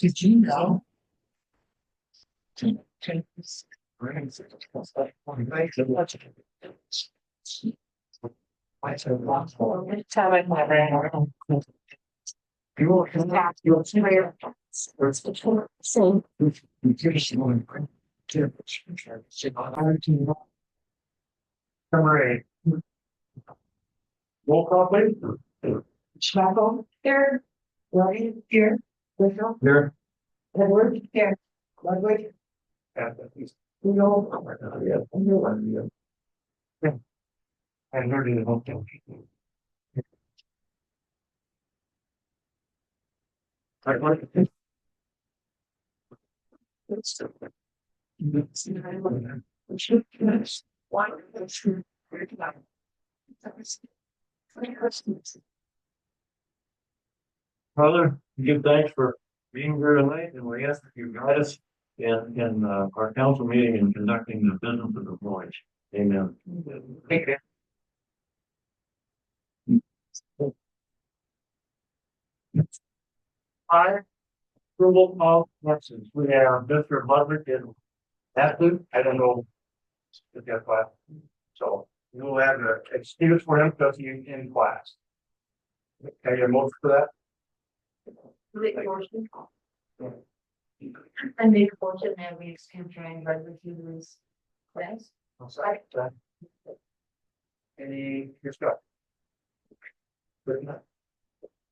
Did you know? Time I never you have your prayer. Same. Number 8. Roll call, please. Schmackel. Here. Ryan. Here. Rachel. Here. Edward. Here. Ludwig. No. I heard it. Okay. I like it. It's still there. Why? Father, we give thanks for being here tonight, and we ask that you guide us in our council meeting and conducting the business of the village. Amen. Thank you. Five, approval of absence. We have Mr. Ludwig in absence. I don't know if that's class. So you will have an excuse for him because he's in class. Can I get a motion for that? Make a motion. I make a motion that we extend trying regular students class. I'll second that. Any discussion? Good enough.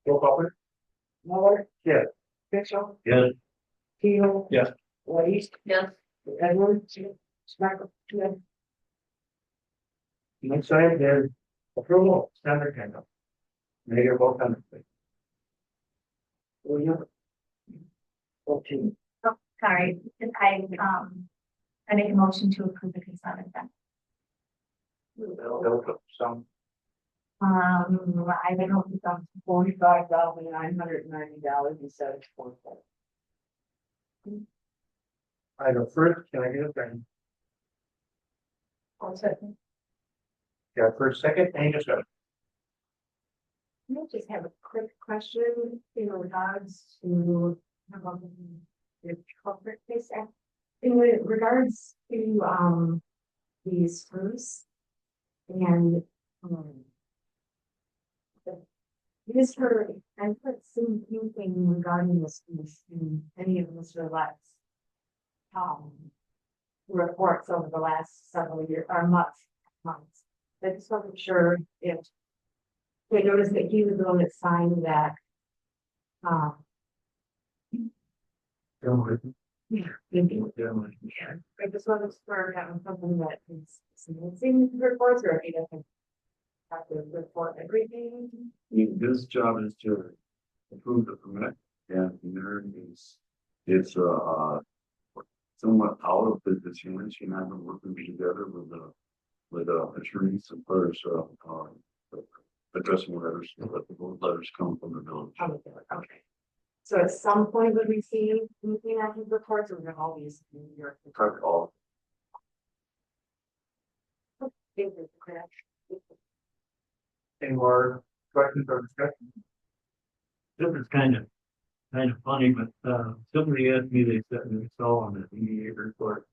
Roll call, please. Muller, Yes. Mitchell, Yes, Keel. Yes. White, Yes. Edwards, Smacker, yes. Next item is approval of standard agenda. May your vote on it. William. 14. Oh, sorry, I make a motion to approve the consent agenda. Some, I don't know if it's on $45,990 instead of $44. I go first, can I get a second? I'll second. Yeah, first, second, any discussion? I just have a quick question in regards to the corporate base act. In regards to these firms and is her, I put some anything regarding this in any of Mr. Lett's reports over the last several years or months. I just wasn't sure if I noticed that he was the one that signed that. Yeah, maybe. I just wasn't sure having something that is missing reports or if he doesn't have to report everything. His job is to approve the permit, and there is, it's somewhat out of business units, and I've been working together with attorneys as far as addressing letters, let the letters come from the village. Okay. So at some point would we see anything on his reports or we're gonna always in your. Correct all. Any more questions or discussion? this is kind of funny, but, somebody asked me, they said, they saw on the DDA report,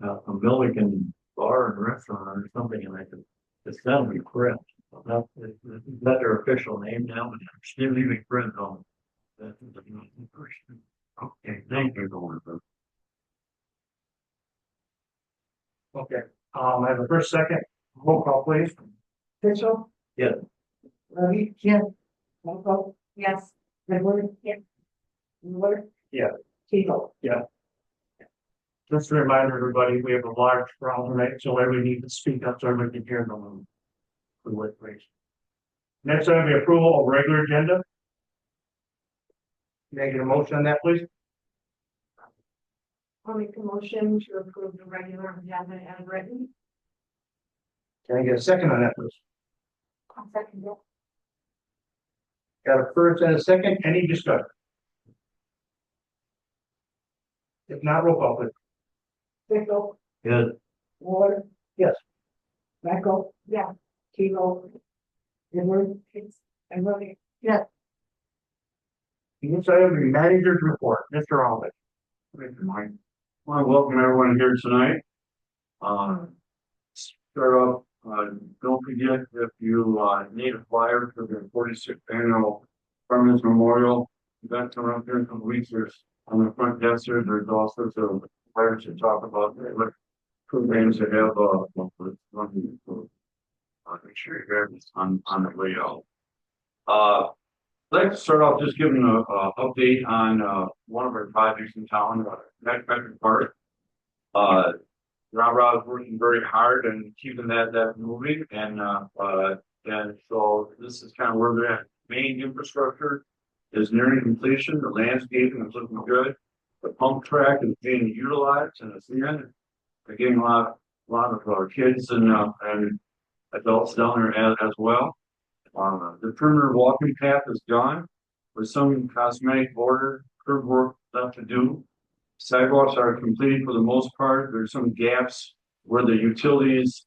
a Milliken bar and restaurant or something, and I said, it's gotta be correct. Is that their official name now? But I'm still leaving friends on. Okay, thank you. Okay, I have a first, second, roll call, please. Mitchell. Yes. Ravi. Yeah. Michael. Yes. Edward. Yes. Muller. Yeah. Keel. Just to remind everybody, we have a large crowd tonight, so everybody needs to speak up so everybody can hear them. Please. Next item, the approval of regular agenda. Making a motion on that, please. I'll make a motion to approve the regular agenda as written. Can I get a second on that, please? I'll second it. Got a first and a second, any discussion? If not, roll call, please. Mitchell. Yes, Muller. Yes. Michael. Yeah. Keel. Edward. Edward. Next item, the manager's report, Mr. Alvin. I want to welcome everyone here tonight. Start off, don't forget if you need a flyer for the 46th annual Fireman's Memorial event coming up here in a couple weeks. There's on the front desk there's all sorts of flyers to talk about the programs that have make sure you have this on the way out. I'd like to start off just giving an update on one of our projects in town, Metric Park. Rob is working very hard and keeping that moving, and so this is kind of where the main infrastructure is nearing completion. The landscaping is looking good. The pump track is being utilized, and it's in. We're getting a lot of our kids and adults down there as well. The perimeter walking path is done with some cosmetic border curb work left to do. Sidewalks are completed for the most part. There's some gaps where the utilities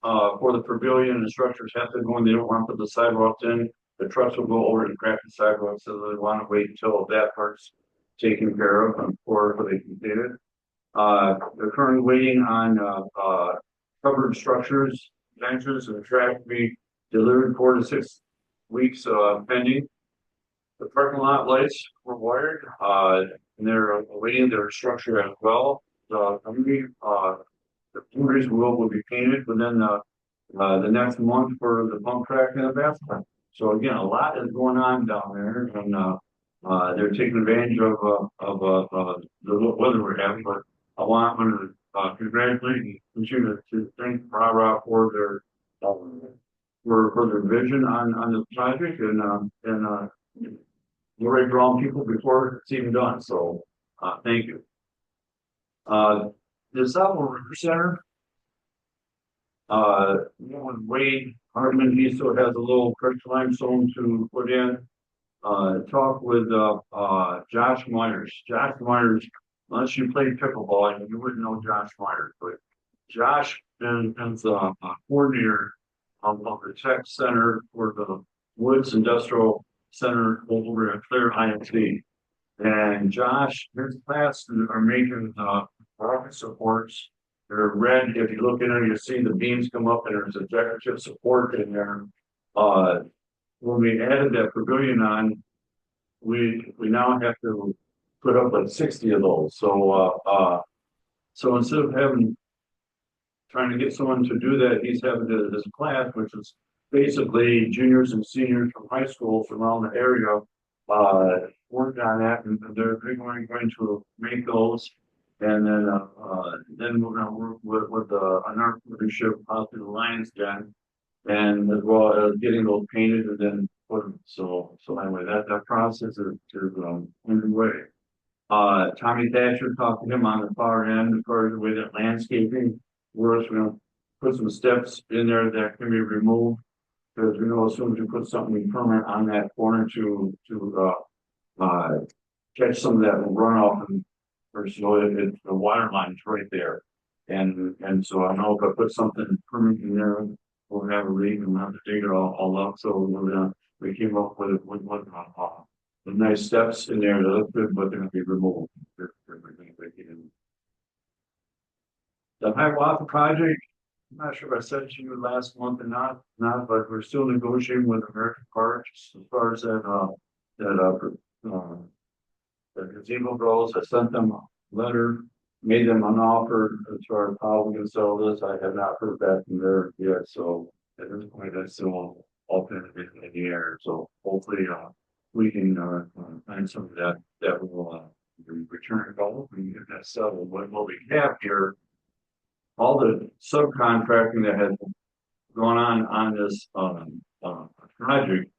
for the pavilion and the structures have to go in. They don't want to put the sidewalks in. The trucks will go over and crack the sidewalks, so they want to wait until that part's taken care of before they complete it. They're currently waiting on covered structures, benches, and track to be delivered 4 to 6 weeks, pending. The parking lot lights were wired, and they're awaiting their structure as well. The Blu-rays will be painted within the next month for the pump track and the bathroom. So again, a lot is going on down there, and they're taking advantage of the weather we're having. But I want to congratulate and continue to thank Rara for their for their vision on this project, and we're ready to draw people before it's even done. So thank you. The Southwell River Center. Wade Hartman, he still has a little crushed limestone to put in. Talk with Josh Myers. Josh Myers, unless you played pickleball, you wouldn't know Josh Myers, but Josh is a coordinator of the tech center for the Woods Industrial Center over at Clear IMT. And Josh, his class are making rocket supports. They're red. If you look in there, you see the beams come up, and there's a decorative support in there. When we added that pavilion on, we now have to put up like 60 of those. So instead of trying to get someone to do that, he's having this class, which is basically juniors and seniors from high schools around the area, worked on that, and they're going to make those. And then we're going to work with another leadership out to the Lions Den, and as well as getting those painted and then put them. So anyway, that process is underway. Tommy Thatcher talked to him on the far end as far as the way that landscaping works. We're going to put some steps in there that can be removed, because we know as soon as you put something permanent on that corner to catch some of that runoff, and first, the water line is right there, and so I know if I put something permanent in there, we'll have a leak and we'll have to dig it all up. So we came up with the nice steps in there that look good, but they're going to be removed. The Hiawatha project, I'm not sure if I said it to you last month or not, but we're still negotiating with American Parks as far as the gazebo goes. I sent them a letter, made them an offer as far as how we can sell this. I have not heard back from there yet, so at this point that's still all in the air. So hopefully we can find some of that will return gold. We can get that settled. What we have here, all the subcontracting that has gone on this project,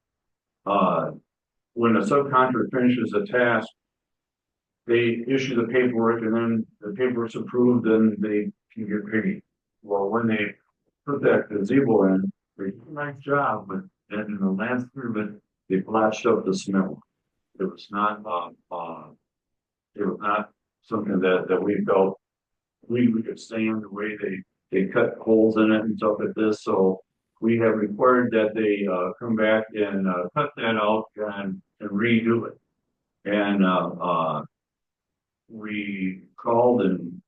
when a subcontractor finishes a task, they issue the paperwork, and then the paperwork's approved, then they can get paid. Well, when they put that gazebo in, they did a nice job, but then in the last year, but they blasted up the cement. It was not something that we felt we could stand the way they cut holes in it and stuff like this. So we have required that they come back and cut that out and redo it. And we called and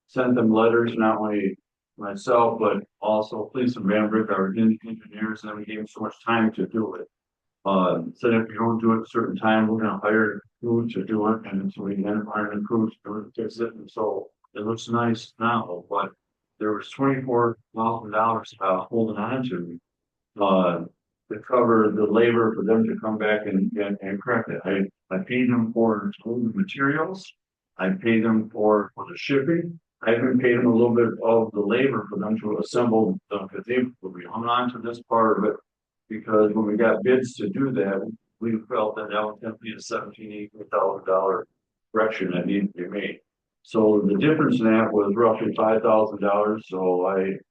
sent them letters, not only myself, but also Police and Vanbrick, our engineers, and we gave them so much time to do it. Said if you don't do it at a certain time, we're going to hire a crew to do it, and so we then hired a crew to do it, fix it, and so it looks nice now. But there was $24,000 holding on to cover the labor for them to come back and correct it. I paid them for the materials. I paid them for the shipping. I even paid them a little bit of the labor for them to assemble the gazebo. We hung on to this part of it because when we got bids to do that, we felt that was going to be a $17,000-$18,000 correction that needed to be made. So the difference in that was roughly $5,000. So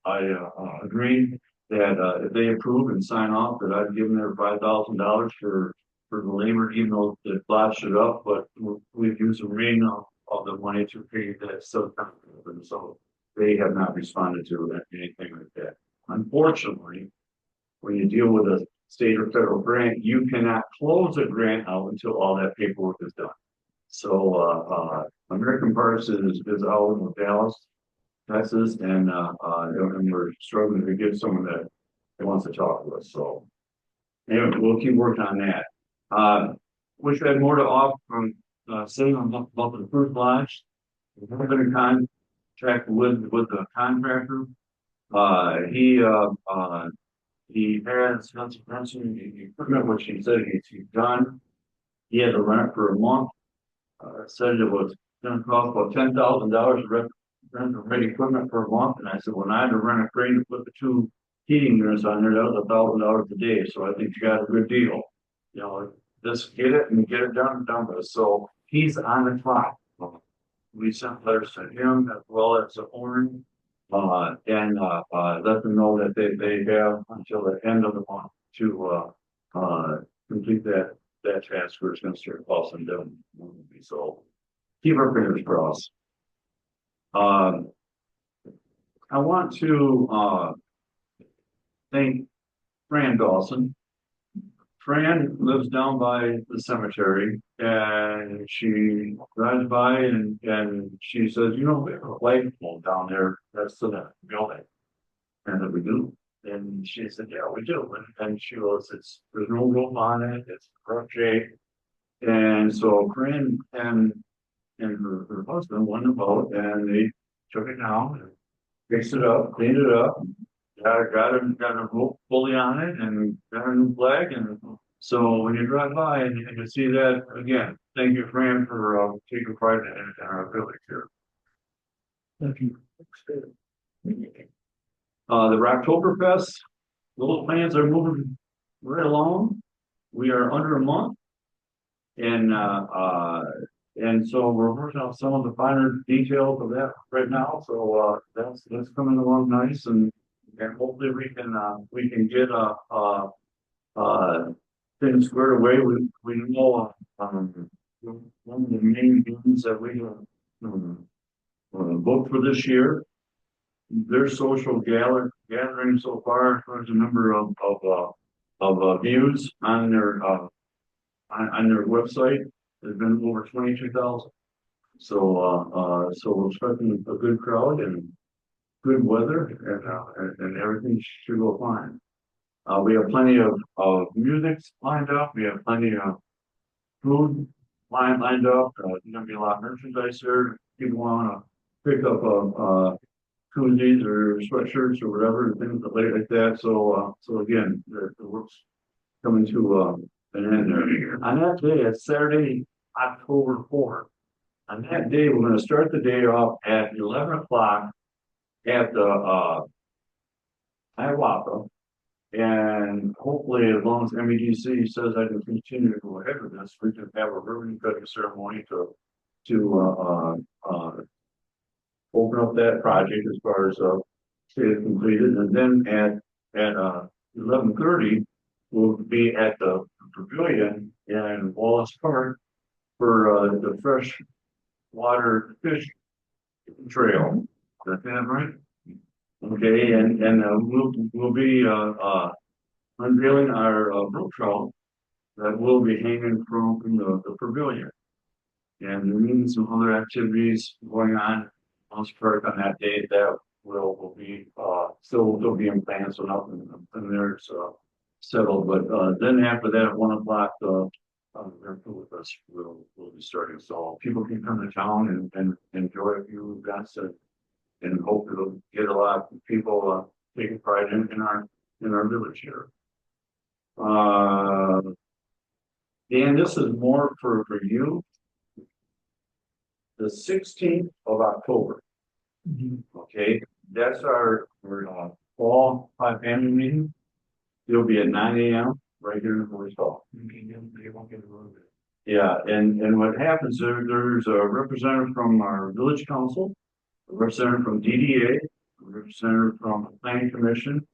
I agreed that if they approve and sign off, that I'd give them their $5,000 for the labor, even though it botched it up. But we've used a ring of the money to pay that subcontractor. So they have not responded to anything like that. Unfortunately, when you deal with a state or federal grant, you cannot close a grant out until all that paperwork is done. So American Parks is out in Dallas, Texas, and we're struggling to get someone that wants to talk to us. So anyway, we'll keep working on that. Wish we had more to offer from, saying about the first lodge. We're gonna contract with the contractor. He has some equipment, which he said he's done. He had to rent it for a month. Said it was gonna cost about $10,000 to rent equipment for a month, and I said, when I had to rent a crane to put the two heating units on there, that was $1,000 a day, so I think you got a good deal. You know, just get it and get it done with, so he's on the clock. We sent letters to him as well as the owner, and let them know that they have until the end of the month to complete that transfer is gonna start costing them. So keep our fingers crossed. I want to thank Fran Dawson. Fran lives down by the cemetery, and she drives by and she says, you know, we have a flagpole down there that's to the building. And we do. And she said, yeah, we do. And she goes, there's no roof on it, it's rough shape. And so Fran and her husband went about and they took it down and fixed it up, cleaned it up, got a roof fully on it and got a new flag. And so when you drive by and you see that, again, thank you, Fran, for taking pride in our village here. Thank you. The Rocktoberfest, little plans are moving right along. We are under a month. And so we're working on some of the finer details of that right now. So that's coming along nice, and hopefully we can get things squared away. We know one of the main things that we booked for this year. Their social gathering so far, there's a number of views on their website. There's been over 22,000. So we're expecting a good crowd and good weather, and everything should go fine. We have plenty of music lined up. We have plenty of food lined up. There's gonna be a lot of merchandise there. People want to pick up koozies or sweatshirts or whatever, things like that. So again, the work's coming to an end there. On that day, it's Saturday, October 4th. On that day, we're going to start the day off at 11 o'clock at the Hiawatha. And hopefully, as long as MEDC says I can continue to go ahead with this, we can have a ribbon cutting ceremony to open up that project as far as say it's completed. And then at 11:30, we'll be at the pavilion in Wallace Park for the fresh water fish trail. Is that right? Okay, and we'll be unveiling our brook trout that will be hanging from the pavilion. And there may be some other activities going on Park on that day that will be still being planned, so nothing there's settled. But then after that, at 1 o'clock, with us we'll be starting. So people can come to town and enjoy a few events, and hope it'll get a lot of people taking pride in our village here. Dan, this is more for you. The 16th of October. Okay, that's our fall family meeting. It'll be at 9 a.m. right here in the village hall. Yeah, and what happens there's a representative from our village council, a representative from DDA, a representative from the planning commission,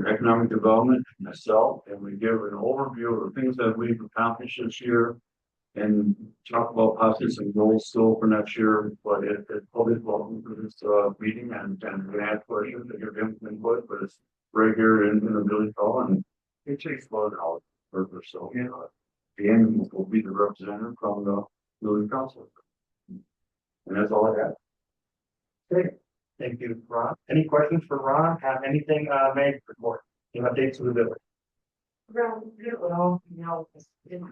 economic development, myself, and we give an overview of the things that we've accomplished this year, and talk about possibly some goals still for next year. But it's always welcome for this meeting, and we ask questions and give input. But it's right here in the village hall, and it takes about an hour or so. Dan will be the representative from the village council, and that's all I have. Great. Thank you, Ron. Any questions for Ron? Have anything made report? Any updates to the village? Well,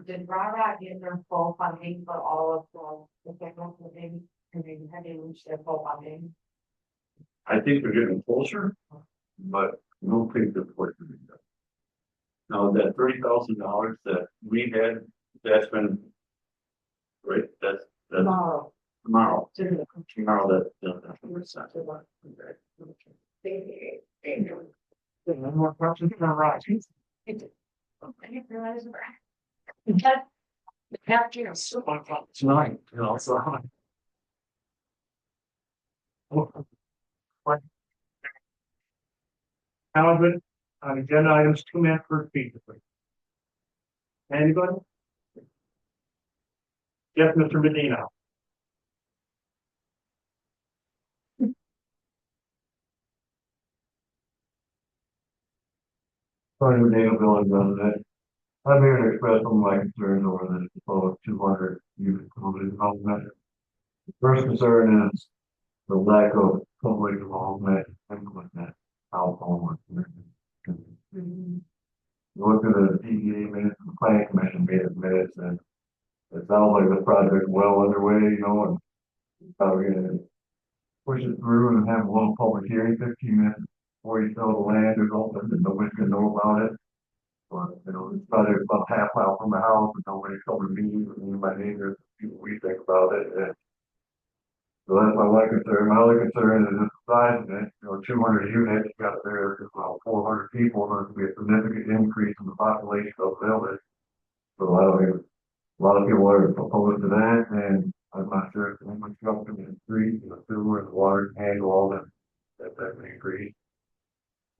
did Rara get their full funding for all of the technical thing, and they had to reach their full funding? I think they're getting closer, but I don't think they're quite doing that. Now, that $30,000 that we had, that's been, right, that's Tomorrow. tomorrow, To the tomorrow that's been sent. No more questions from Raj. I didn't realize that. Tonight, you know, so. Calvin, on agenda items, 2 minutes per speaker, please. Anybody? Yes, Mr. Medina. Starting with Dale Village resident. I'm here to express some of my concerns over the proposed 200 unit community development. The first concern is the lack of public involvement and implement alcohol. Look at the PDA minutes, the planning commission made it minutes, and it sounds like the project is well underway, you know, and probably gonna push it through and have a little public hearing 15 minutes before you sell the land or something, and nobody's gonna know about it. But, you know, it's probably about half mile from the house, and nobody's coming to me, and my neighbors, people, we think about it, and so that's my one concern. My other concern is the size of it, you know, 200 units, you got there, about 400 people, there's gonna be a significant increase in the population of the village. So I don't think, a lot of people are opposed to that, and I'm not sure if anyone comes in the street, the sewer, and the water can handle all that increase.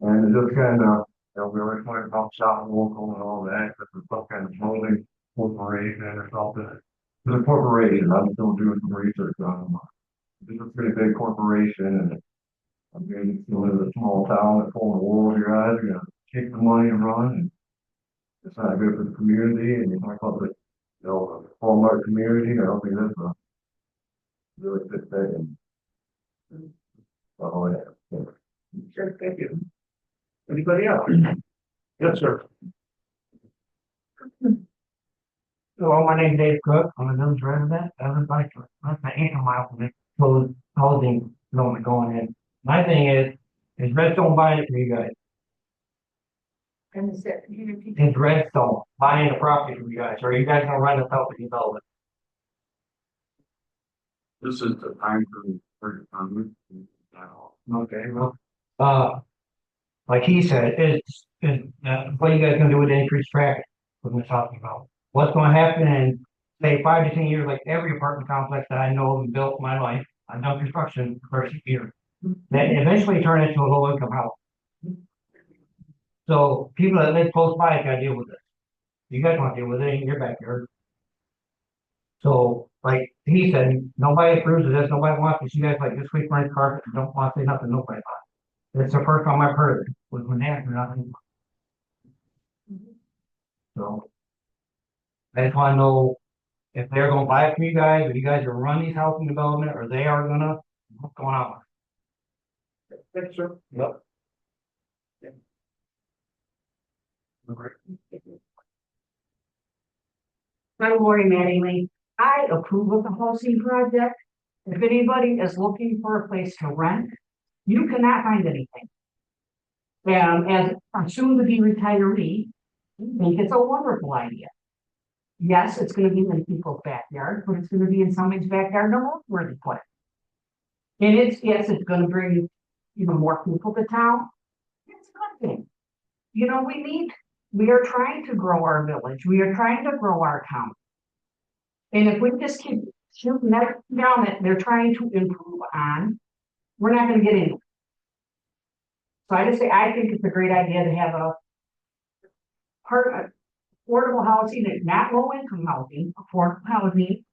And it just kind of, you know, we always talk about shopping local and all that, but there's some kind of holding corporation or something. It's a corporation, I'm still doing some research on them. It's a pretty big corporation, and I mean, you live in a small town that's full of wool, your eyes, you're gonna take the money and run, and it's not good for the community, and you talk about the, you know, the Walmart community, I don't think that's a really good thing. Oh, yeah. Sure, thank you. Anybody else? Yes, sir. Hello, my name's Dave Cook. I'm a village resident. Everybody, that's the 8 mile from the closed housing development going in. My thing is Redstone buying it for you guys? And is it, you know, Is Redstone buying the property for you guys? Or are you guys gonna run this out for development? This is the time for Okay, well, like he said, what you guys gonna do with the increased traffic? What we're talking about. What's gonna happen in, say, 5 to 10 years, like every apartment complex that I know and built in my life, I've done construction for 6 years. That eventually turn into a low income house. So people that live close by gotta deal with this. You guys want to deal with it in your backyard. So, like he said, nobody approves of this, nobody wants this. You guys like this week running carpet and don't want to say nothing, nobody about it. It's the first time I've heard it, was when they asked me nothing. So. I just wanna know if they're gonna buy it from you guys, if you guys are running these housing development, or they are gonna, what's going on? Yes, sir. Yep. I'm Lori Mattingly. I approve of the housing project. If anybody is looking for a place to rent, you cannot find anything. As a soon-to-be retiree, I think it's a wonderful idea. Yes, it's gonna be in people's backyard, but it's gonna be in somebody's backyard, no matter where they put it. And yes, it's gonna bring even more people to town. It's a good thing. You know, we are trying to grow our village. We are trying to grow our town. And if we just keep shooting that down that they're trying to improve on, we're not gonna get anywhere. So I just say, I think it's a great idea to have a part of affordable housing, and not low income housing, affordable housing.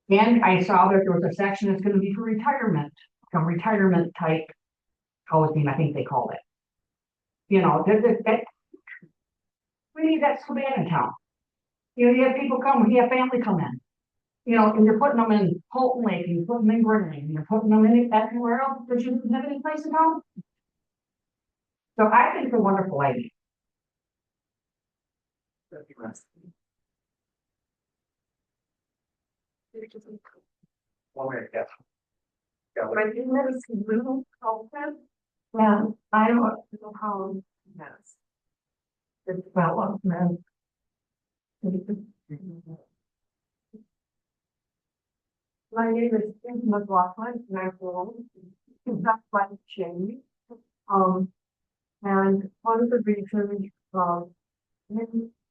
And I saw that there was a section that's gonna be for retirement, some retirement type housing, I think they call it. You know, we need that so bad in town. You know, you have people come, you have family come in. You know, and you're putting them in Holton Lake, and you're putting them in Gurney, and you're putting them in everywhere else, but you don't have any place to go. So I think it's a wonderful idea. One minute, yes. My name is Lou Colton, and I don't know how that's the development. My name is Susan McLaughlin, and I'm from West Jamie. And one of the reasons,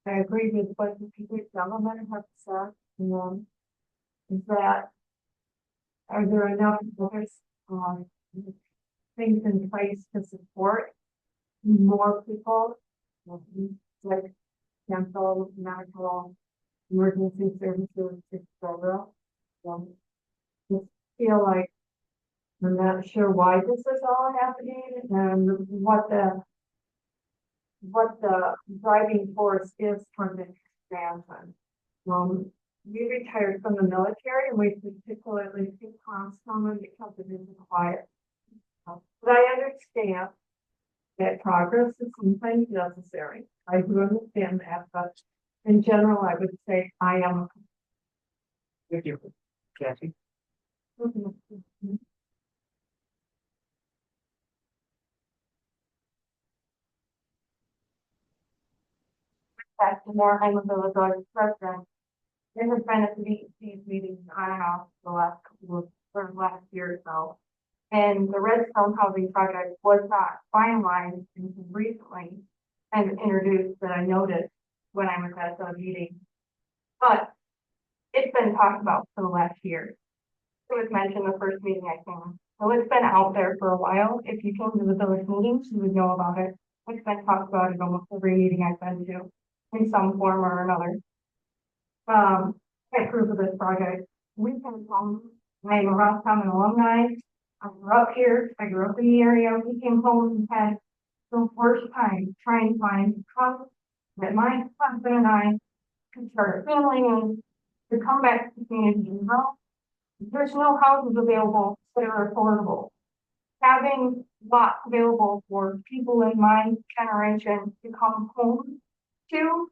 I agree with what the people government have said, is that are there enough others, things in place to support more people, like dental, medical, emergency services, etc. Just feel like I'm not sure why this is all happening and what the driving force is for the expansion. We retired from the military and we particularly see Roscommon because it is quiet. But I understand that progress is sometimes necessary. I do understand that, but in general, I would say I am. Thank you. Kathy? Back to more, I'm a village arts president. There has been at these meetings on and off the last couple of, or last year or so. And the Redstone housing project was not finalized until recently and introduced that I noticed when I was at the meeting. But it's been talked about for the last year. It was mentioned the first meeting I came. So it's been out there for a while. If you came to the village meetings, you would know about it. It's been talked about at almost every meeting I've been to in some form or another. I approve of this project. We came home. I'm a Roscommon alumni. I grew up here. I grew up in the area. We came home and had the worst time trying to find house that my husband and I could start a family and to come back to the community. There's no houses available that are affordable. Having lots available for people in my generation to come home to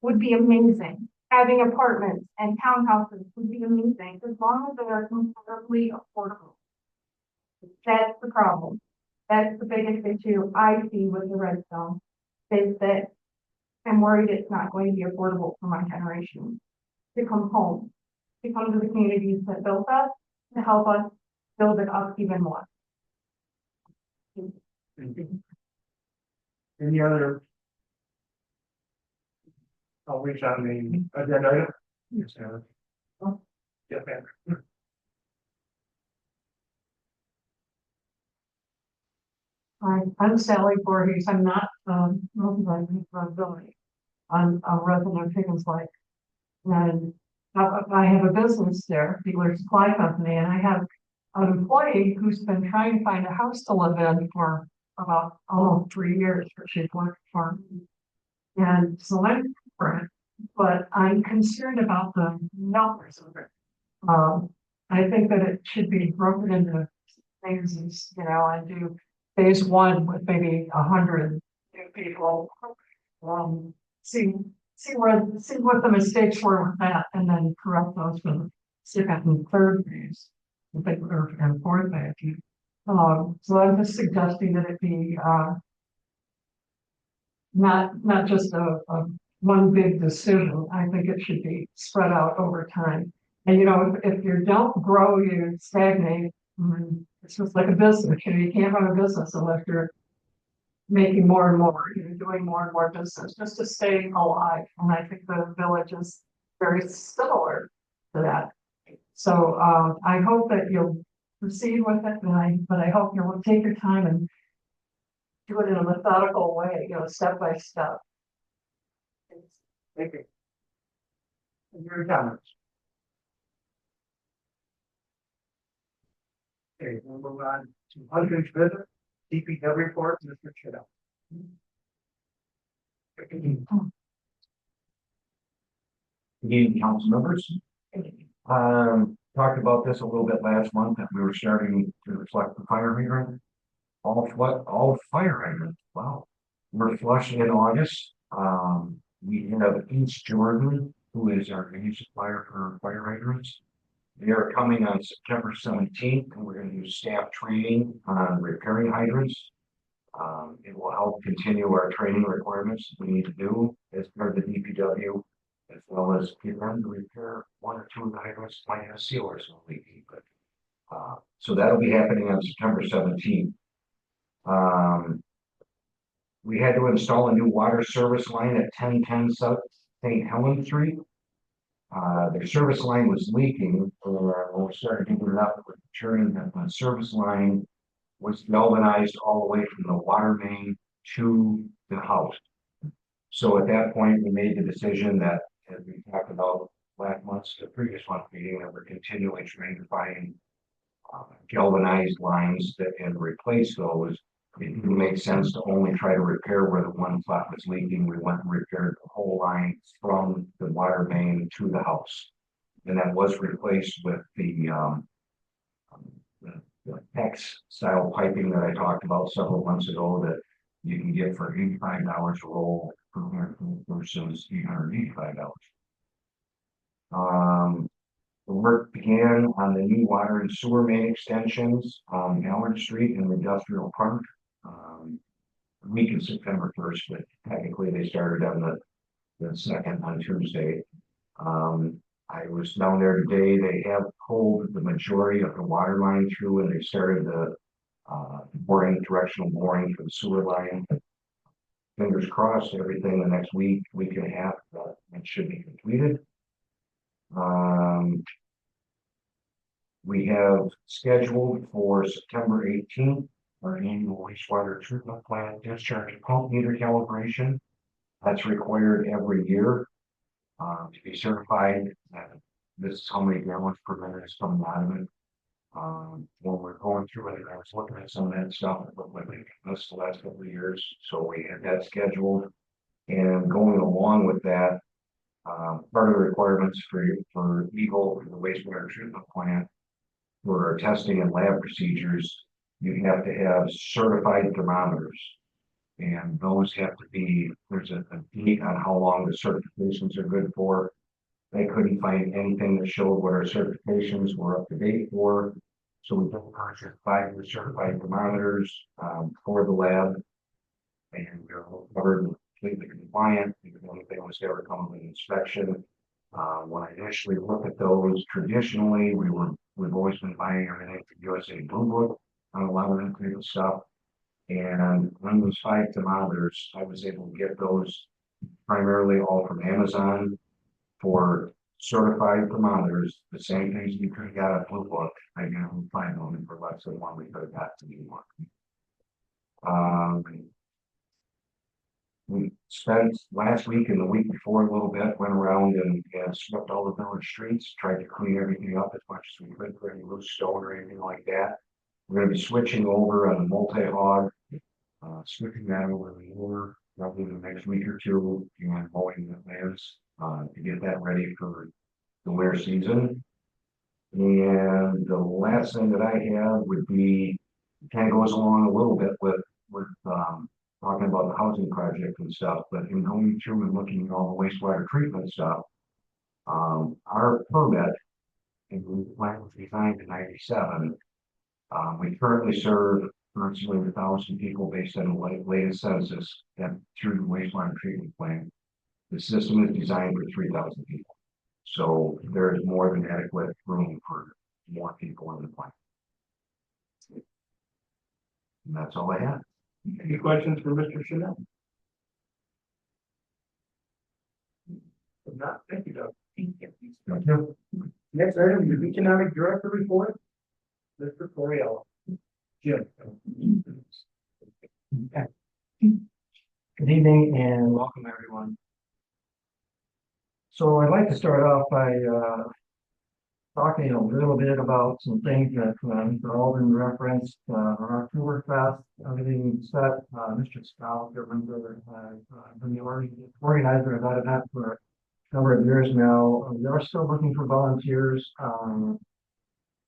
would be amazing. Having apartments and townhouses would be amazing as long as they are comparatively affordable. That's the problem. That's the biggest issue I see with the Redstone, is that I'm worried it's not going to be affordable for my generation to come home, to come to the communities that built us, to help us build it up even more. Any other? I'll reach on the agenda item. Yes, sir. Yeah, man. I'm Sally Voorhees. I'm not, responsibility. I'm a resident of Higgins Lake. And I have a business there, dealer supply company, and I have an employee who's been trying to find a house to live in for about almost 3 years, where she's worked for me. And so I'm for it, but I'm concerned about the numbers of it. I think that it should be broken into phases, and do phase one with maybe 100 new people. See what the mistakes were with that, and then correct those for the second and third phase, and fourth phase. So I'm just suggesting that it be not just a one big decision. I think it should be spread out over time. And if you don't grow, you stagnate. It's just like a business. You can't run a business unless you're making more and more, doing more and more business just to stay alive. And I think the village is very similar to that. So I hope that you'll proceed with it, but I hope you'll take your time and do it in a methodical way, step by step. Thank you. And your comments. Okay, we'll move on to unfinished business, DPW report, Mr. Chido. Good evening, council members. Talked about this a little bit last month, that we were starting to reflect the fire hydrant. All fire hydrants, wow. We're flushing in August. We have East Jordan, who is our main supplier for fire hydrants. They are coming on September 17th, and we're going to do staff training on repairing hydrants. It will help continue our training requirements we need to do as part of the DPW, as well as get them to repair one or two of the hydrants might have sealers leaking. But so that'll be happening on September 17th. We had to install a new water service line at 1010 South St. Helens Street. Their service line was leaking, when we started digging it up, with ensuring that the service line was galvanized all the way from the water main to the house. So at that point, we made the decision that, as we talked about last month's, the previous month's meeting, that we're continually trying to find galvanized lines that and replace those. It didn't make sense to only try to repair where the one spot was leaking. We went and repaired the whole line from the water main to the house. And that was replaced with the X style piping that I talked about several months ago that you can get for $85 a roll versus $885. The work began on the new water and sewer main extensions on Allard Street in the Industrial Park. Week of September 1st, but technically they started on the second on Tuesday. I was down there today. They have pulled the majority of the water line through, and they started the directional boring for the sewer line. Fingers crossed, everything the next week and a half, it should be completed. We have scheduled for September 18th our annual wastewater treatment plant discharge pump meter calibration. That's required every year to be certified. This is how many gallons per minute is coming out of it. When we're going through it, I was looking at some of that stuff. It looked like we missed the last couple of years, so we had that scheduled. And going along with that, part of the requirements for Eagle, for the wastewater treatment plant, for our testing and lab procedures, you have to have certified thermometers. And those have to be, there's a date on how long the certifications are good for. They couldn't find anything that showed what our certifications were up to date for. So we took purchase 5 certified thermometers for the lab. And we were covered and completely compliant. The only thing was ever come with an inspection. When I initially looked at those, traditionally, we've always been buying everything from USA Blue Book on a lot of that type of stuff. And on those 5 thermometers, I was able to get those primarily all from Amazon for certified thermometers, the same things you could have got at Blue Book. I can find them for less than one we could have got to anymore. We spent last week and the week before a little bit, went around and swept all the village streets, tried to clean everything up as much as we could for any loose stone or anything like that. We're going to be switching over on the multi-hog, switching that over to the mower probably in the next week or two, and mowing the lands to get that ready for the winter season. And the last thing that I have would be, kind of goes along a little bit with talking about the housing project and stuff, but in going through and looking at all the wastewater treatment stuff, our permit, and we plant was designed in '97. We currently serve approximately 1,000 people based on the latest census and through the wastewater treatment plant. The system is designed for 3,000 people. So there is more than adequate room for more people in the plant. And that's all I have. Any questions for Mr. Chanel? If not, thank you, Doug. Thank you. Thank you. Next item is Economic Director Report. Mr. Coriello. Jim. Good evening and welcome everyone. So I'd like to start off by talking a little bit about some things that Mr. Alden referenced, our Oktoberfest, everything set. Mr. Scout, your member, been the organizer of that event for a number of years now. We are still looking for volunteers.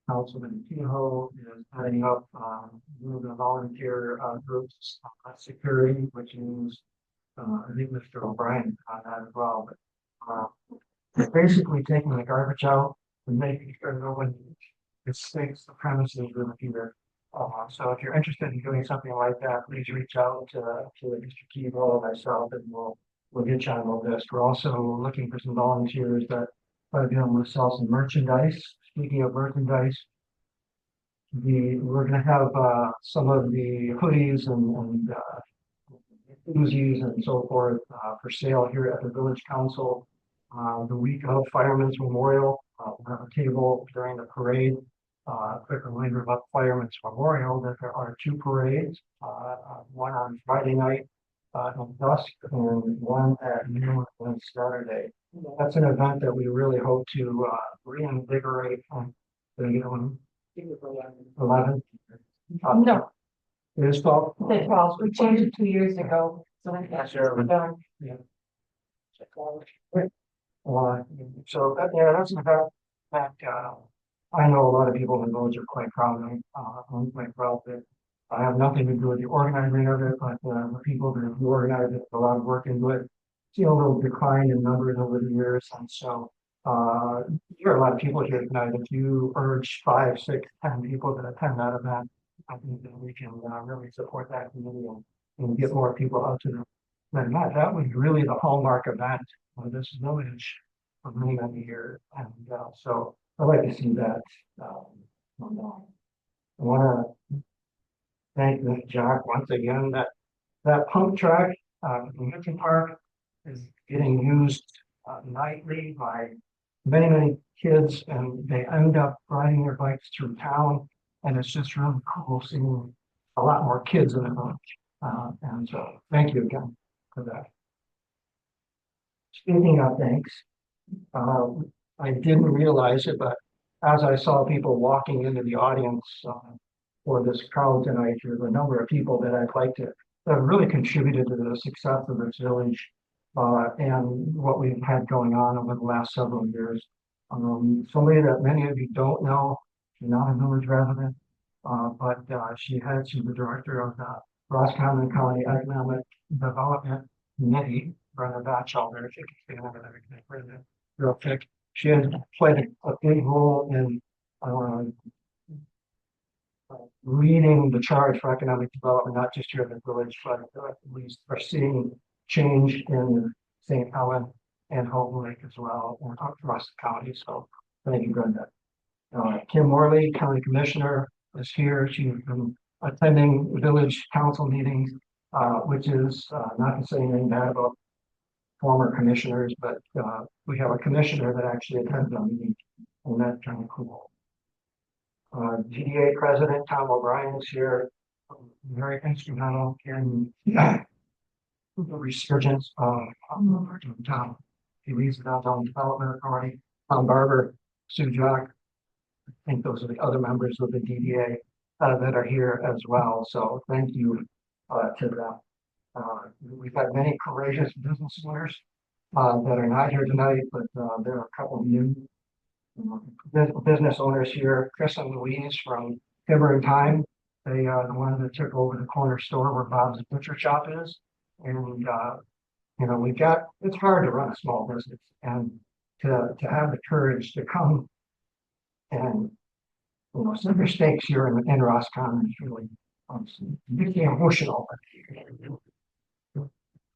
Councilman Kehoe is heading up one of the volunteer groups, security, which means I think Mr. O'Brien on that as well, but, it's basically taking the garbage out and making sure no one mistakes the premises with here. So if you're interested in doing something like that, please reach out to Mr. Keeble or myself, and we'll get you on the list. We're also looking for some volunteers that are going to sell some merchandise. Speaking of merchandise, we're gonna have some of the hoodies and koozies and so forth for sale here at the village council. The week of Fireman's Memorial, we'll have a table during the parade. Quick reminder about Fireman's Memorial that there are two parades, one on Friday night at dusk and one at noon on Saturday. That's an event that we really hope to reinvigorate on the 11th. No, It is 12. the 12, we changed it 2 years ago, so I guess Sure. we're done. So that, yeah, that's an event that, I know a lot of people in the village are quite proud of. I'm quite proud that I have nothing to do with the organizing of it, but, the people that have organized it, put a lot of work into it. See a little decline in numbers over the years, and so, there are a lot of people here tonight. If you urge 5, 6, 10 people to attend that event, I think that we can, really support that community and get more people out to the and that was really the hallmark event of this village for many, many years. And so I'd like to see that. I want to thank Ms. Jack once again. That pump track in Hinton Park is getting used nightly by many, many kids, and they end up riding their bikes through town. And it's just really cool seeing a lot more kids in the village. And so thank you again for that. Speaking of thanks, I didn't realize it, but as I saw people walking into the audience for this crowd tonight, there's a number of people that I'd like to that have really contributed to the success of this village and what we've had going on over the last several years. Somebody that many of you don't know, she's not a village resident, but she's the director of the Roscommon County Economic Development Committee, Brenda Batchelder, if you can see that real quick. She has played a big role in leading the charge for economic development, not just here in the village, but we are seeing change in St. Helen and Houghton Lake as well, and across the county. So thank you, Brenda. Kim Morley, County Commissioner, is here. She's been attending village council meetings, which is not to say anything bad about former commissioners, but we have a commissioner that actually attends our meeting, and that's kind of cool. GDA President Tom O'Brien is here, very instrumental in the resurgence of Tom. He leads the Downtown Development Authority. Tom Barber, Sue Jock, I think those are the other members of the DDA that are here as well. So thank you to them. We've had many courageous business owners that are not here tonight, but there are a couple of new business owners here. Chris and Louise from Timber and Time. They are the ones that took over the corner store where Bob's Butcher Shop is. And you know, it's hard to run a small business, and to have the courage to come and some mistakes here in Roscommon is really deeply emotional.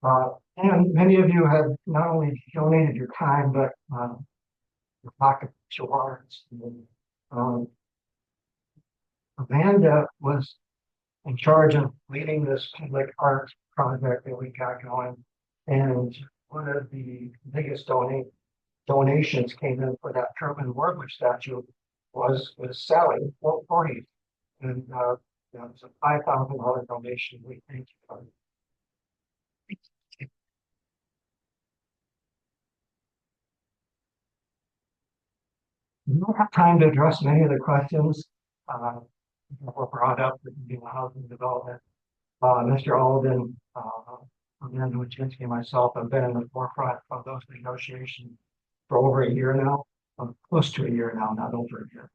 And many of you have not only donated your time, but your pocket awards. Amanda was in charge of leading this public art project that we got going. And one of the biggest donations came in for that Truman Warbler statue was Sally Voorhees. And that was a $5,000 donation. We thank you for it. We don't have time to address many of the questions that were brought up in the housing development. Mr. Alden, Amanda Wojcinski, and myself have been in the forefront of those negotiations for over a year now, close to a year now, not over a year.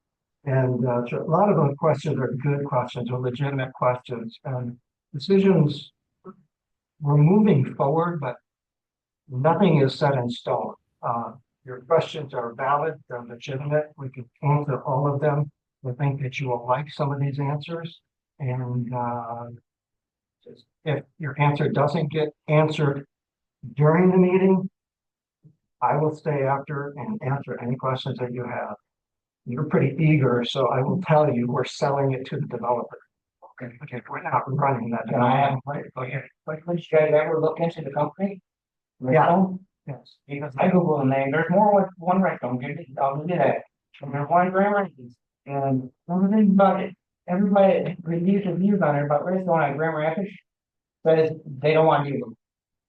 And so a lot of those questions are good questions or legitimate questions, and decisions we're moving forward, but nothing is set in stone. Your questions are valid, they're legitimate. We can answer all of them. We think that you will like some of these answers. And if your answer doesn't get answered during the meeting, I will stay after and answer any questions that you have. You're pretty eager, so I will tell you, we're selling it to the developer. Okay, we're not running that. Can I ask, okay, but did you guys ever look into the company? Yeah. Roscommon? Yes. Because I Googled the name, there's more with one Roscommon, I'll give you that. And there's one Grand Rapids, and everything about it, everybody reviews reviews on it about Roscommon and Grand Rapids. Says they don't want you.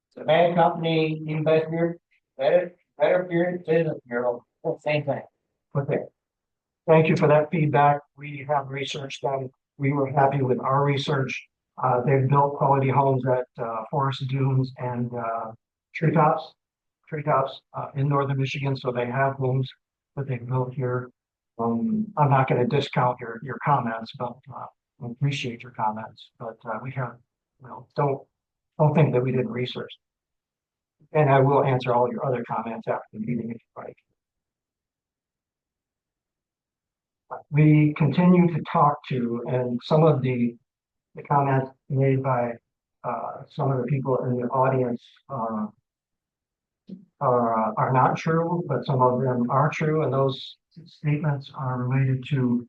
It's a bad company, invest here, better period, business bureau, same thing. Okay. Thank you for that feedback. We have researched that. We were happy with our research. They've built quality homes at Forest Dunes and Treetops in northern Michigan, so they have homes that they've built here. I'm not going to discount your comments, but I appreciate your comments. But we have, don't think that we didn't research. And I will answer all your other comments after the meeting if you like. We continue to talk to, and some of the comments made by some of the people in the audience are not true, but some of them are true, and those statements are related to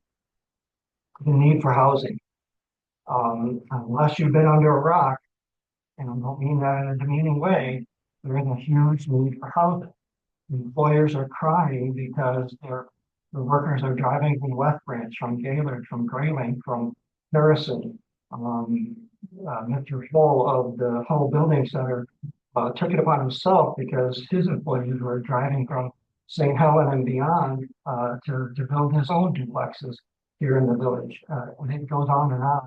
the need for housing. Unless you've been under a rock, and I don't mean that in a demeaning way, there is a huge need for housing. Employers are crying because the workers are driving from West Branch, from Gaylord, from Grayling, from Harrison. Mr. Hull of the Hull Building Center took it upon himself because his employees were driving from St. Helen and beyond to build his own duplexes here in the village. And it goes on and on.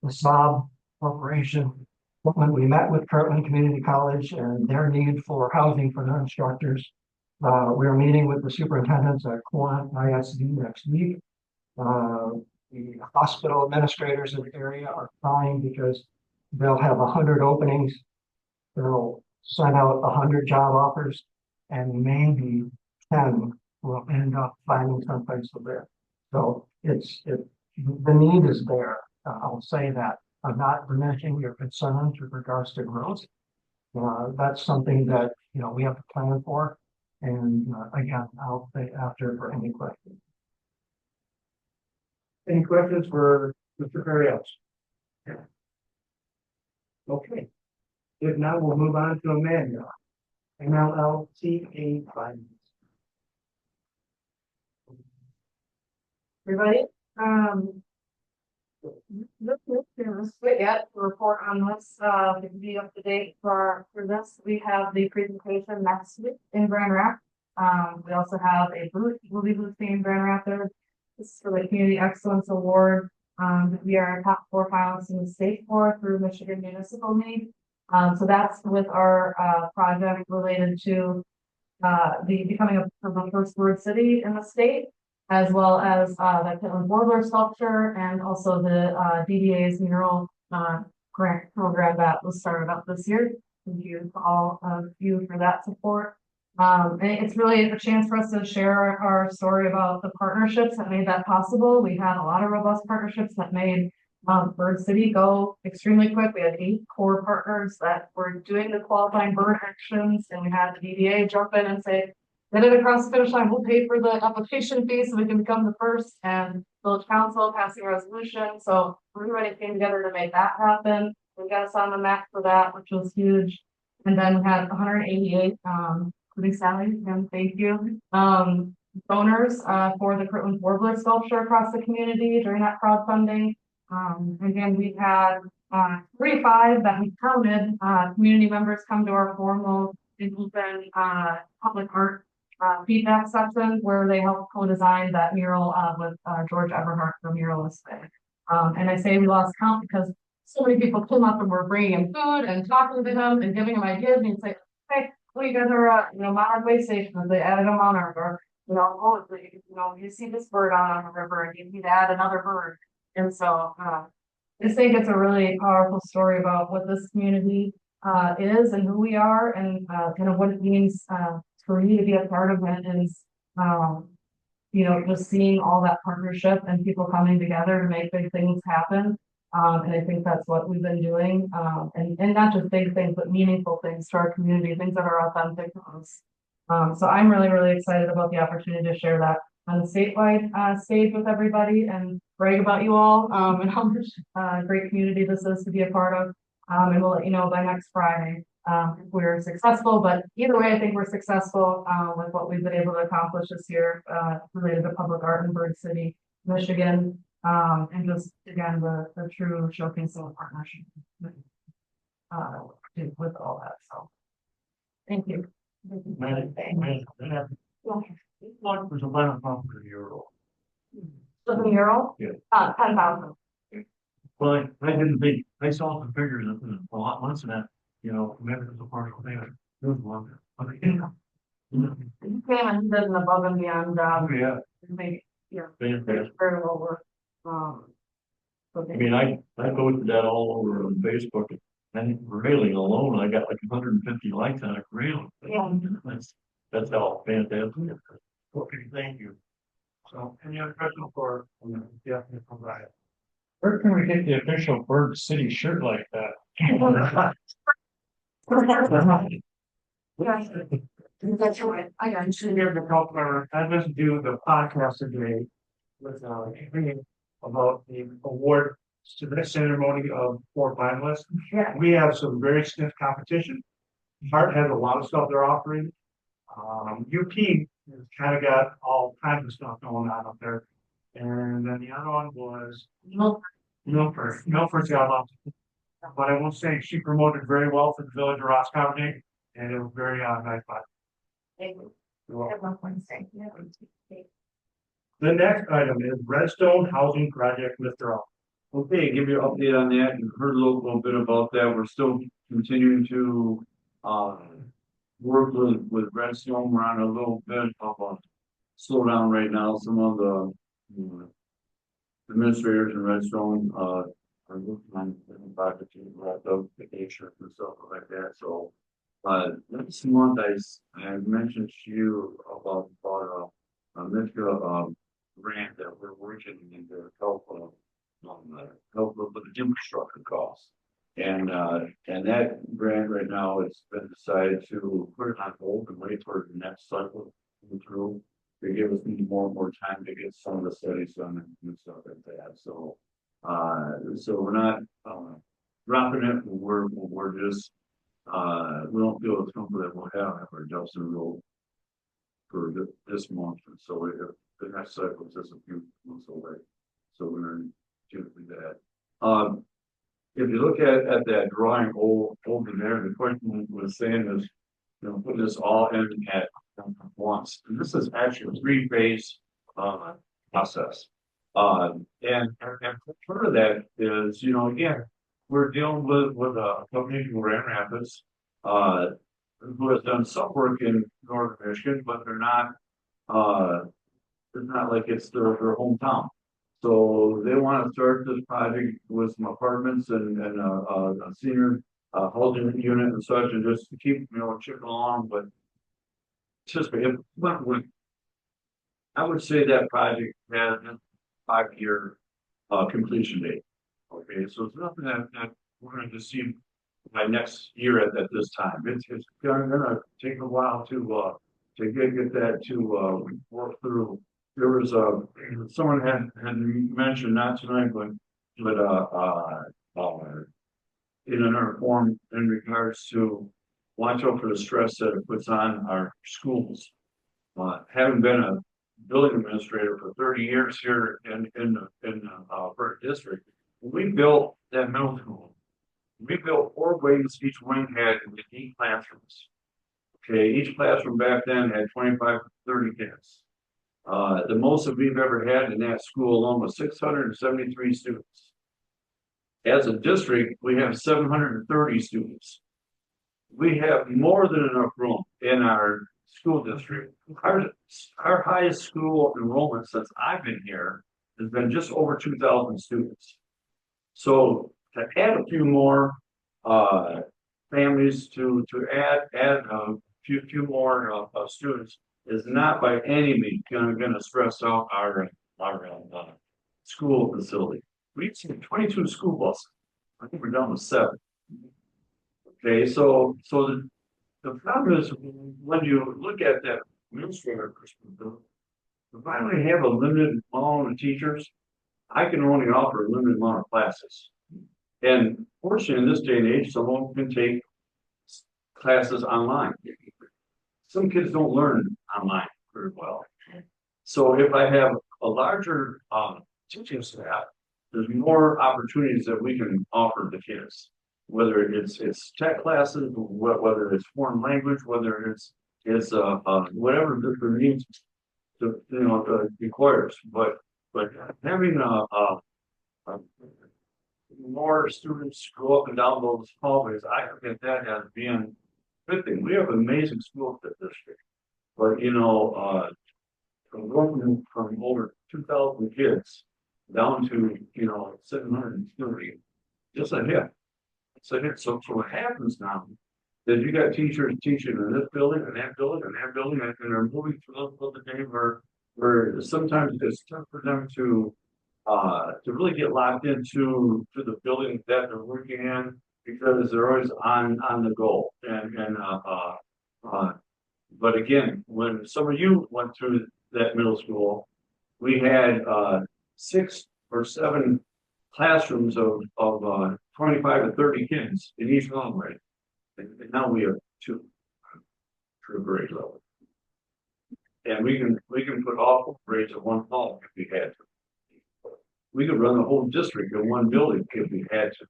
The Saab Corporation, when we met with Kirtland Community College and their need for housing for their instructors, we're meeting with the superintendents at Corinth ISD next week. The hospital administrators in the area are crying because they'll have 100 openings. They'll send out 100 job offers, and maybe 10 will end up finding someplace to live. So the need is there. I'll say that. I'm not diminishing your concerns with regards to growth. That's something that we have to plan for. And again, I'll stay after for any questions. Any questions for Mr. Perry? Okay. If not, we'll move on to Amanda. MLLTA finance. Everybody, this yet to report on this, to be up to date for this. We have the presentation next week in Grand Rapids. We also have a booth, movie booth in Grand Rapids. This is for the Community Excellence Award. We are top 4 finalists in the state for through Michigan Municipal League. So that's with our project related to the becoming the first word city in the state, as well as the Pitland Warbler sculpture and also the DDA's mural grant program that was started up this year. Thank you to all of you for that support. And it's really a chance for us to share our story about the partnerships that made that possible. We had a lot of robust partnerships that made Bird City go extremely quick. We had 8 core partners that were doing the qualifying bird actions, and we had the DDA jump in and say, get it across the finish line, we'll pay for the application fee so we can become the first, and village council passing a resolution. So everybody came together to make that happen. We got us on the map for that, which was huge. And then we had 188, including Sally, and thank you, donors for the Kirtland Warbler sculpture across the community during that crowdfunding. Again, we had 35 that we counted community members come to our formal and open public art feedback session where they helped co-design that mural with George Everhart, the muralist there. And I say we lost count because so many people came up and were bringing him food and talking to him and giving him ideas, and he'd say, hey, well, you guys are modern way stations. They added them on our, you see this bird on the river and you need to add another bird. And so I just think it's a really powerful story about what this community is and who we are and, kind of what it means, for me to be a part of it is, just seeing all that partnership and people coming together to make big things happen. And I think that's what we've been doing, and not just big things, but meaningful things to our community, things that are authentic to us. So I'm really, really excited about the opportunity to share that on the statewide, stage with everybody and brag about you all, and how much, great community this is to be a part of. And we'll let you know by next Friday, if we're successful, but either way, I think we're successful, with what we've been able to accomplish this year, related to public art in Bird City, Michigan. And just again, the true showcase of partnership. With all that, so. Thank you. What was the limit for the euro? The mural? Yeah. 10,000. Well, I didn't think, I saw some figures a lot less than that, maybe it was a partial payment. It was longer. You came and did an above and beyond job. Yeah. Maybe, yeah, Fantastic. very well worth. So I mean, I posted that all over on Facebook, and railing alone, I got like 150 likes on a railing. Yeah. That's all fantastic. Okay, thank you. So, any other questions for, yeah, Brian? Where can we get the official Bird City shirt like that? Yes. That's right. I got Should be able to help her, I just do the podcast today with, about the award to the ceremony of 4 finalists. Yeah. We have some very stiff competition. Hart has a lot of stuff they're offering. UP has kind of got all kinds of stuff going on up there. And then the other one was Milford. Milford's got a lot. But I will say she promoted very well for the village of Roscommon, and it was very nice. Thank you. You're welcome. Have one point say, yeah. The next item is Redstone Housing Project, Mr. Al. Okay, give you an update on that. You've heard a little bit about that. We're still continuing to, work with Redstone. We're on a little bit of a slowdown right now. Some of the administrators in Redstone, are looking on different projects to wrap up vacation and stuff like that. So, this month I mentioned to you about a Michigan, grant that we're working in to help with the infrastructure costs. And that grant right now has been decided to put it on hold and wait for the next cycle to come through. To give us more and more time to get some of the studies done and stuff like that. So we're not dropping it. We're just we don't feel it's comfortable that we'll have our ducks in a row for this month. And so the next cycle is just a few months away. So we're going to do that. If you look at that drawing over there, the question was saying is, put this all in at once. And this is actually a 3-phase process. And part of that is, again, we're dealing with a company from Grand Rapids, who has done some work in Northern Michigan, but they're not it's not like it's their hometown. So they want to start this project with some apartments and a senior housing unit and such, and just to keep chipping along. But it's just I would say that project has a 5-year completion date. Okay, so it's nothing that we're going to see by next year at this time. It's going to take a while to get that to work through. There was someone had mentioned, not tonight, but in another form in regards to watch out for the stress that it puts on our schools. Having been a building administrator for 30 years here in the Burke district, we built that middle school. We built 4 wings. Each wing had 8 classrooms. Okay, each classroom back then had 25 to 30 kids. The most that we've ever had in that school alone was 673 students. As a district, we have 730 students. We have more than enough room in our school district. Our highest school enrollment since I've been here has been just over 2,000 students. So to add a few more families to add a few more students is not by any means gonna stress out our school facility. We've seen 22 school buses. I think we're down to 7. Okay, so the problem is when you look at that administrator perspective, if I only have a limited amount of teachers, I can only offer a limited amount of classes. And fortunately, in this day and age, someone can take classes online. Some kids don't learn online very well. So if I have a larger teaching staff, there's more opportunities that we can offer the kids. Whether it's tech classes, whether it's foreign language, whether it's whatever their needs requires. But having more students go up and down those hallways, I look at that as being a good thing. We have an amazing school district, but from going from over 2,000 kids down to 730, just a hit. It's a hit. So what happens now is you got teachers teaching in this building and that building and that building, and they're moving through the day where sometimes it's tough for them to really get locked into the building that they're working in because they're always on the go. But again, when some of you went through that middle school, we had 6 or 7 classrooms of 25 to 30 kids in each hallway. And now we have 2 for grade level. And we can put all grades in one hall if we had to. We could run the whole district in one building if we had to.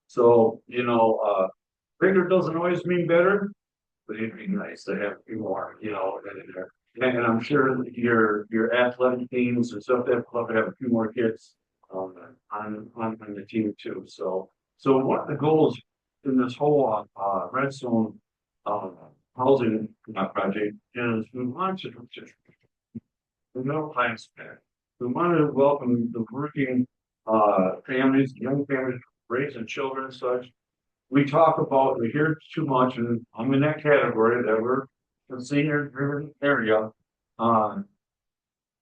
So, bigger doesn't always mean better, but it'd be nice to have a few more, in there. And I'm sure that your athletic teams and stuff that club have a few more kids on the team too. So one of the goals in this whole Redstone housing project is we want to the middle class back. We want to welcome the working families, young families raising children and such. We hear too much, and I'm in that category that we're the senior driven area.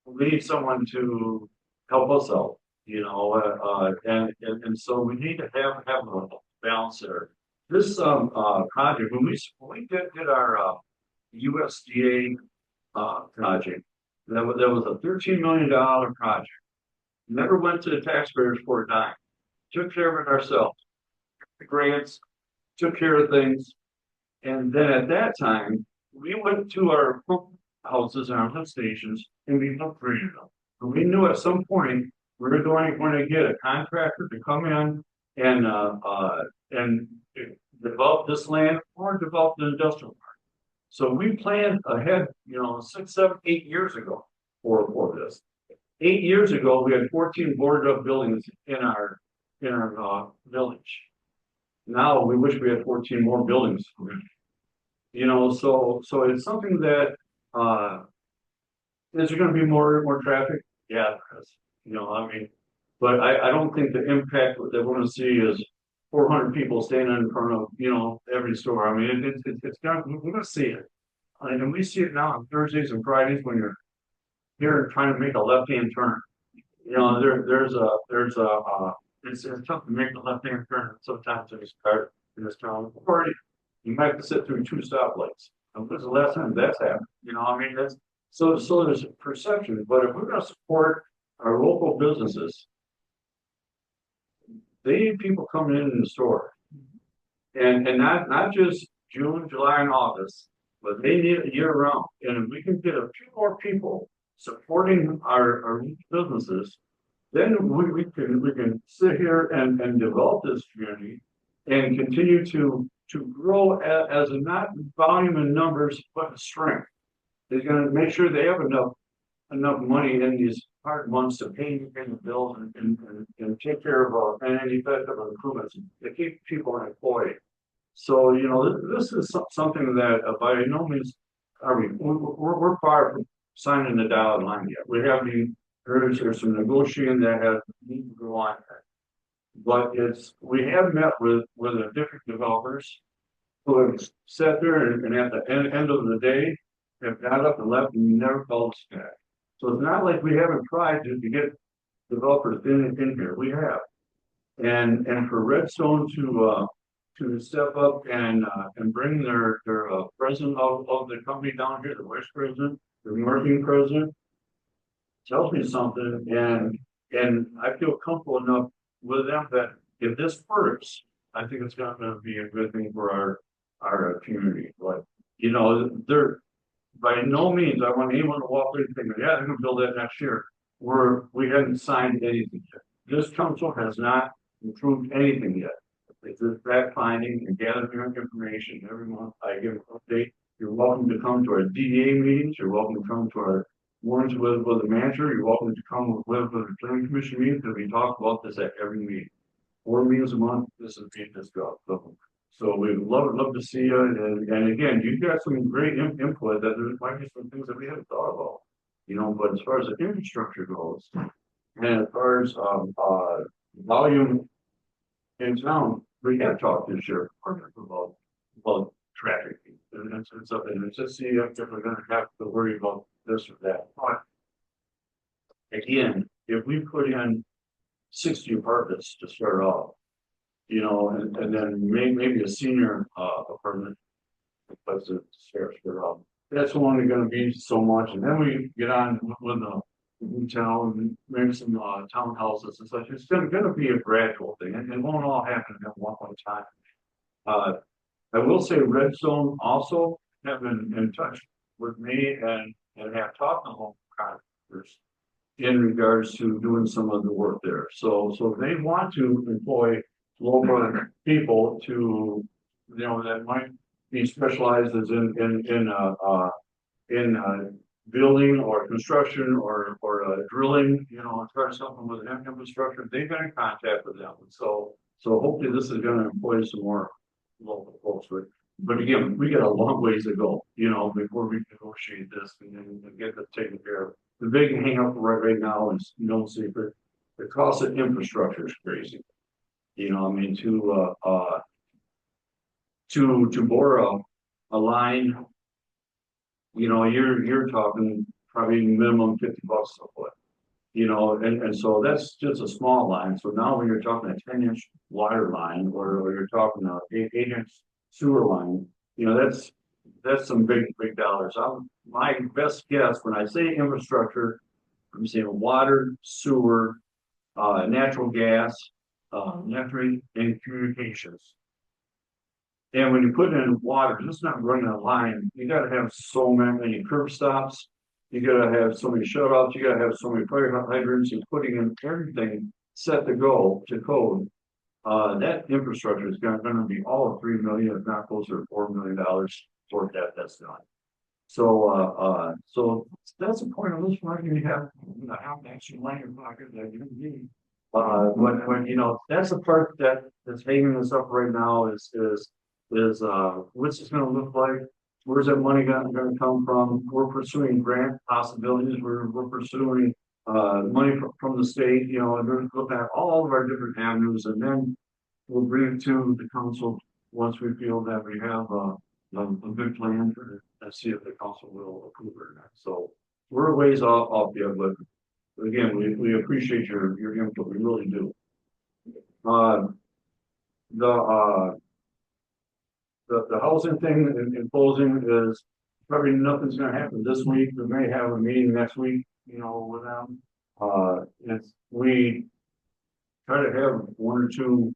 We need someone to help us out, and so we need to have a balance there. This project, when we did our USDA project, that was a $13 million project. Never went to the taxpayers for a dime. Took care of it ourselves. The grants, took care of things, and then at that time we went to our pump houses and our lift stations and we upgraded them. And we knew at some point we were going to get a contractor to come in and develop this land or develop the industrial park. So we planned ahead, 6, 7, 8 years ago for this. 8 years ago, we had 14 boarded up buildings in our village. Now we wish we had 14 more buildings. So it's something that is there going to be more traffic? Yeah, but I don't think the impact that we're going to see is 400 people standing in front of every store. I mean, it's we're going to see it, and we see it now on Thursdays and Fridays when you're here trying to make a left-hand turn. It's tough to make a left-hand turn sometimes in this town. Or you might have to sit through 2 stoplights. When's the last time that's happened? That's so there's a perception. But if we're going to support our local businesses, they need people coming in the store, and not just June, July, and August, but they need it year round. And if we can get a few more people supporting our businesses, then we can sit here and develop this community and continue to grow as a not volume and numbers, but strength. They're going to make sure they have enough money in these hard months to pay the bills and take care of any type of improvements to keep people employed. So this is something that by no means are we're far from signing the dotted line yet. We have there's some negotiating that has need to go on. But we have met with the different developers who have sat there and at the end of the day, have got up and left and never called us back. So it's not like we haven't tried to get developers in here, we have. And for Redstone to step up and bring their president of the company down here, the vice president, the marketing president, tells me something, and I feel comfortable enough with them that if this works, I think it's gonna be a good thing for our community. But you know, they're by no means I want anyone to walk away and think, yeah, they're gonna build that next year. We haven't signed anything yet. This council has not approved anything yet. It's just fact finding and gathering information. Every month I give an update. You're welcome to come to our DDA meetings. You're welcome to come to our warrants with the manager. You're welcome to come with the planning commission meetings, because we talk about this at every meeting. 4 meetings a month, this is being discussed. So we would love to see you. And again, you've got some great input that there might be some things that we haven't thought about. You know, but as far as the infrastructure goes, and as far as volume in town, we have talked to the sheriff department about traffic. And it's something, and it's just see if we're gonna have to worry about this or that. But again, if we put in 60 apartments to start off, you know, and then maybe a senior apartment, because the sheriff's around, that's only gonna be so much, and then we get on with the hotel and maybe some townhouses and such. It's gonna be a gradual thing, and it won't all happen at one time. I will say Redstone also have been in touch with me and have talked to home contractors in regards to doing some of the work there. So they want to employ local people to, you know, that might be specialized as in building or construction or drilling, you know, try something with an infrastructure. They've been in contact with them. So hopefully this is going to employ some more local folks. But again, we got a long ways to go, you know, before we negotiate this and get this taken care of. The big hang up right now is no secret. The cost of infrastructure is crazy. You know, I mean, to bore a line, you know, you're talking probably minimum $50 a foot. You know, and so that's just a small line. So now when you're talking a 10-inch water line, or you're talking a 8-inch sewer line, you know, that's some big dollars. My best guess when I say infrastructure, I'm saying water, sewer, natural gas, electric, and communications. And when you put in water, it's not running a line. You got to have so many curb stops. You got to have so many shutoffs. You got to have so many fire hydrants. And putting in everything set to go to code. That infrastructure is going to be all of $3 million, if not closer to $4 million for that's done. So that's the point of this market. You have extra money in your pocket that you need. When you know, that's the part that's hanging us up right now is what's this going to look like? Where's that money going to come from? We're pursuing grant possibilities. We're pursuing money from the state. You know, and we're looking at all of our different avenues, and then we'll bring it to the council once we feel that we have a good plan for it, and see if the council will approve it or not. So we're a ways off yet, but again, we appreciate your input. We really do. The housing thing in closing is probably nothing's going to happen this week. We may have a meeting next week, you know, with them. We try to have 1 or 2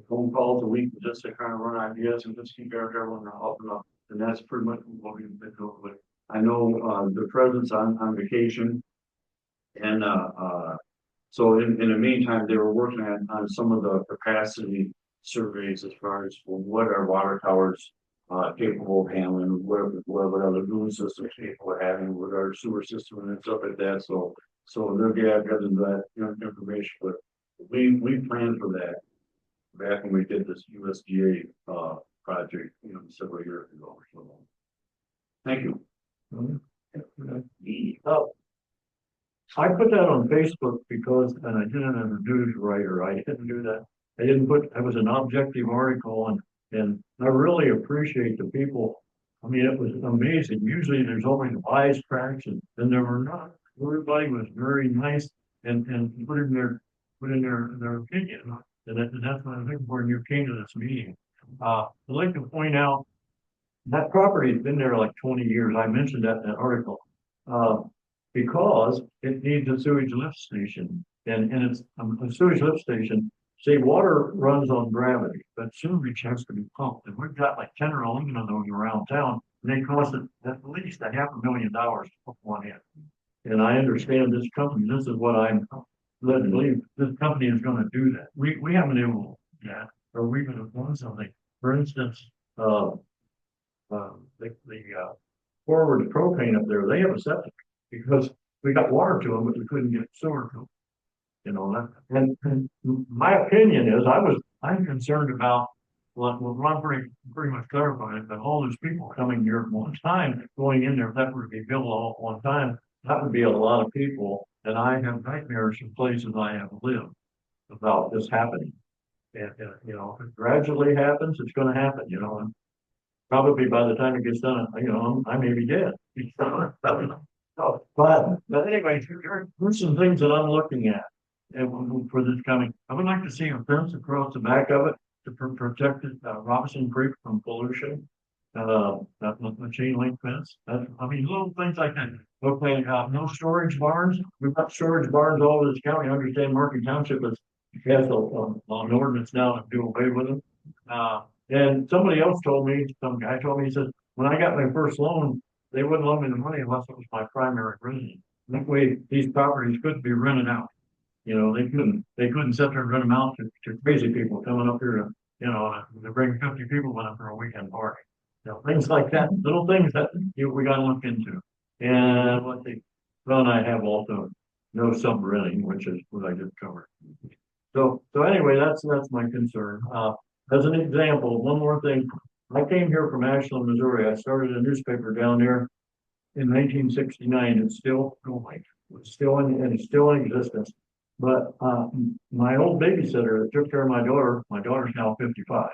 phone calls a week just to kind of run ideas and just keep everyone up and up. And that's pretty much what we've been doing with. I know the president's on vacation, and so in the meantime, they were working on some of the capacity surveys as far as what are water towers capable of handling, what other lagoon systems capable of having, what our sewer system and stuff like that. So they're gathering that information, but we planned for that back when we did this USDA project, you know, several years ago or so. Thank you. I put that on Facebook because, and I didn't have a news writer, I didn't do that. I didn't put, it was an objective article and I really appreciate the people. I mean, it was amazing. Usually there's always wisecracks and there were not. Everybody was very nice and put in their opinion. And that's what I think when you came to this meeting. I'd like to point out that property's been there like 20 years. I mentioned that in that article. Because it needs a sewage lift station and it's a sewage lift station. See, water runs on gravity, but sewage has to be pumped. And we've got like 10 or 11 of those around town. And they cost at least $500,000 to put one in. And I understand this company, this is what I'm led to believe, this company is gonna do that. We haven't been able to do that, or we could have done something. For instance, the forward propane up there, they have a septic because we got water to them, but we couldn't get sewer to them. You know, and my opinion is I'm concerned about what Ron pretty much clarified that all those people coming here at one time, going in there, if that were to be built all at one time, that would be a lot of people. And I have nightmares in places I have lived about this happening. And you know, if it gradually happens, it's gonna happen, you know, and probably by the time it gets done, you know, I may be dead. So, but anyway, here's some things that I'm looking at and for this coming. I would like to see a fence across the back of it to protect Robinson Creek from pollution. That's a chain link fence. I mean, little things like that. Okay, no storage barns. We've got storage barns all over this county. I understand Market Township has an ordinance now to do away with them. And somebody else told me, some guy told me, he said, when I got my first loan, they wouldn't loan me the money unless it was my primary residence. That way, these properties couldn't be rented out. You know, they couldn't sit there and rent them out to crazy people coming up here to, you know, to bring 50 people in for a weekend party. You know, things like that, little things that we gotta look into. And let's see, well, and I have also no sub-renting, which is what I just covered. So anyway, that's my concern. As an example, one more thing, I came here from Ashland, Missouri. I started a newspaper down there in 1969. It's still going, it's still in existence. But my old babysitter that took care of my daughter's now 55.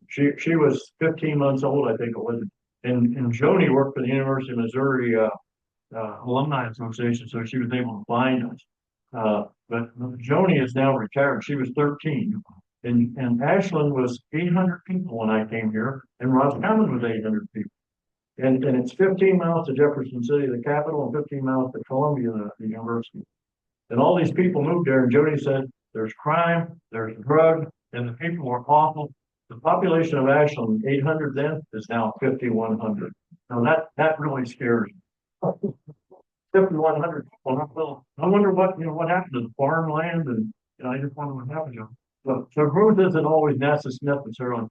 She was 15 months old, I think it was. And Joni worked for the University of Missouri Alumni Association, so she was able to find us. But Joni is now retired. She was 13. And Ashland was 800 people when I came here, and Roscommon was 800 people. And it's 15 miles to Jefferson City, the capital, and 15 miles to Columbia, the university. And all these people moved there, and Jody said, there's crime, there's drug, and the people are awful. The population of Ashland, 800 then, is now 5,100. Now that really scares me. 5,100 people. I wonder what happened to the farmland, and I just wonder what happened to them. So growth isn't always necessarily.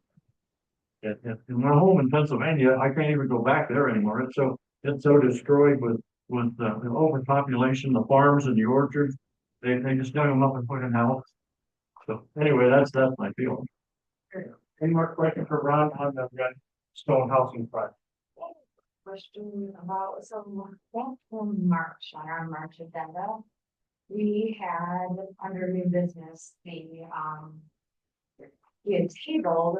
In my home in Pennsylvania, I can't even go back there anymore. It's so destroyed with the overpopulation, the farms and the orchards. They just dug them up and put in houses. So anyway, that's my feeling. Any more questions for Ron on the Stone housing project? Question about, so back in March, on our March agenda, we had under new business, we had tabled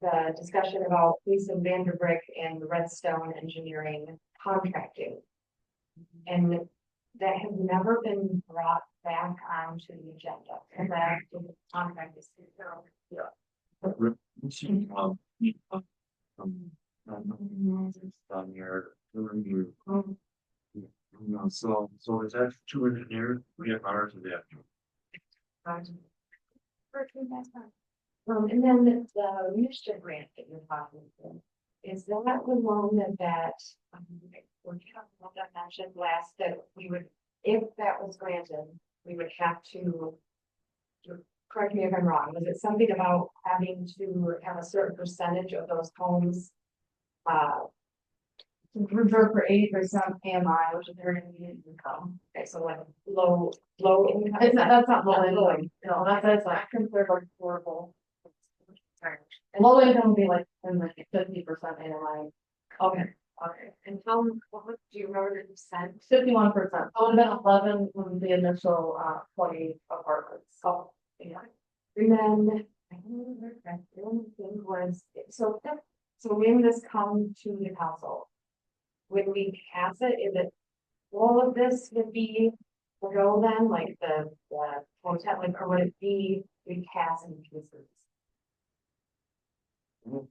the discussion about Lisa Vanderbrick and the Redstone Engineering contracting. And that has never been brought back onto the agenda. And that the contract is still. On your review. So there's actually 2 engineers, we have ours and they have 2. And then the Michigan grant that you're talking about, is that the one that we're talking about that mentioned last, that we would, if that was granted, we would have to, correct me if I'm wrong, was it something about having to have a certain percentage of those homes reserved for 80% AMI, which is earning median income? Okay, so like low income. That's not low income. No, that's not considered like affordable. And low income would be like 50% AMI. Okay. Okay, and how, do you remember the percent? 51%. So it would have been 11 when the initial 20 apartments. Oh, yeah. And then, I don't remember, the only thing was, so when this comes to the council, when we pass it, is it, all of this would be a go then, like the hotel, like, or would it be we pass in pieces?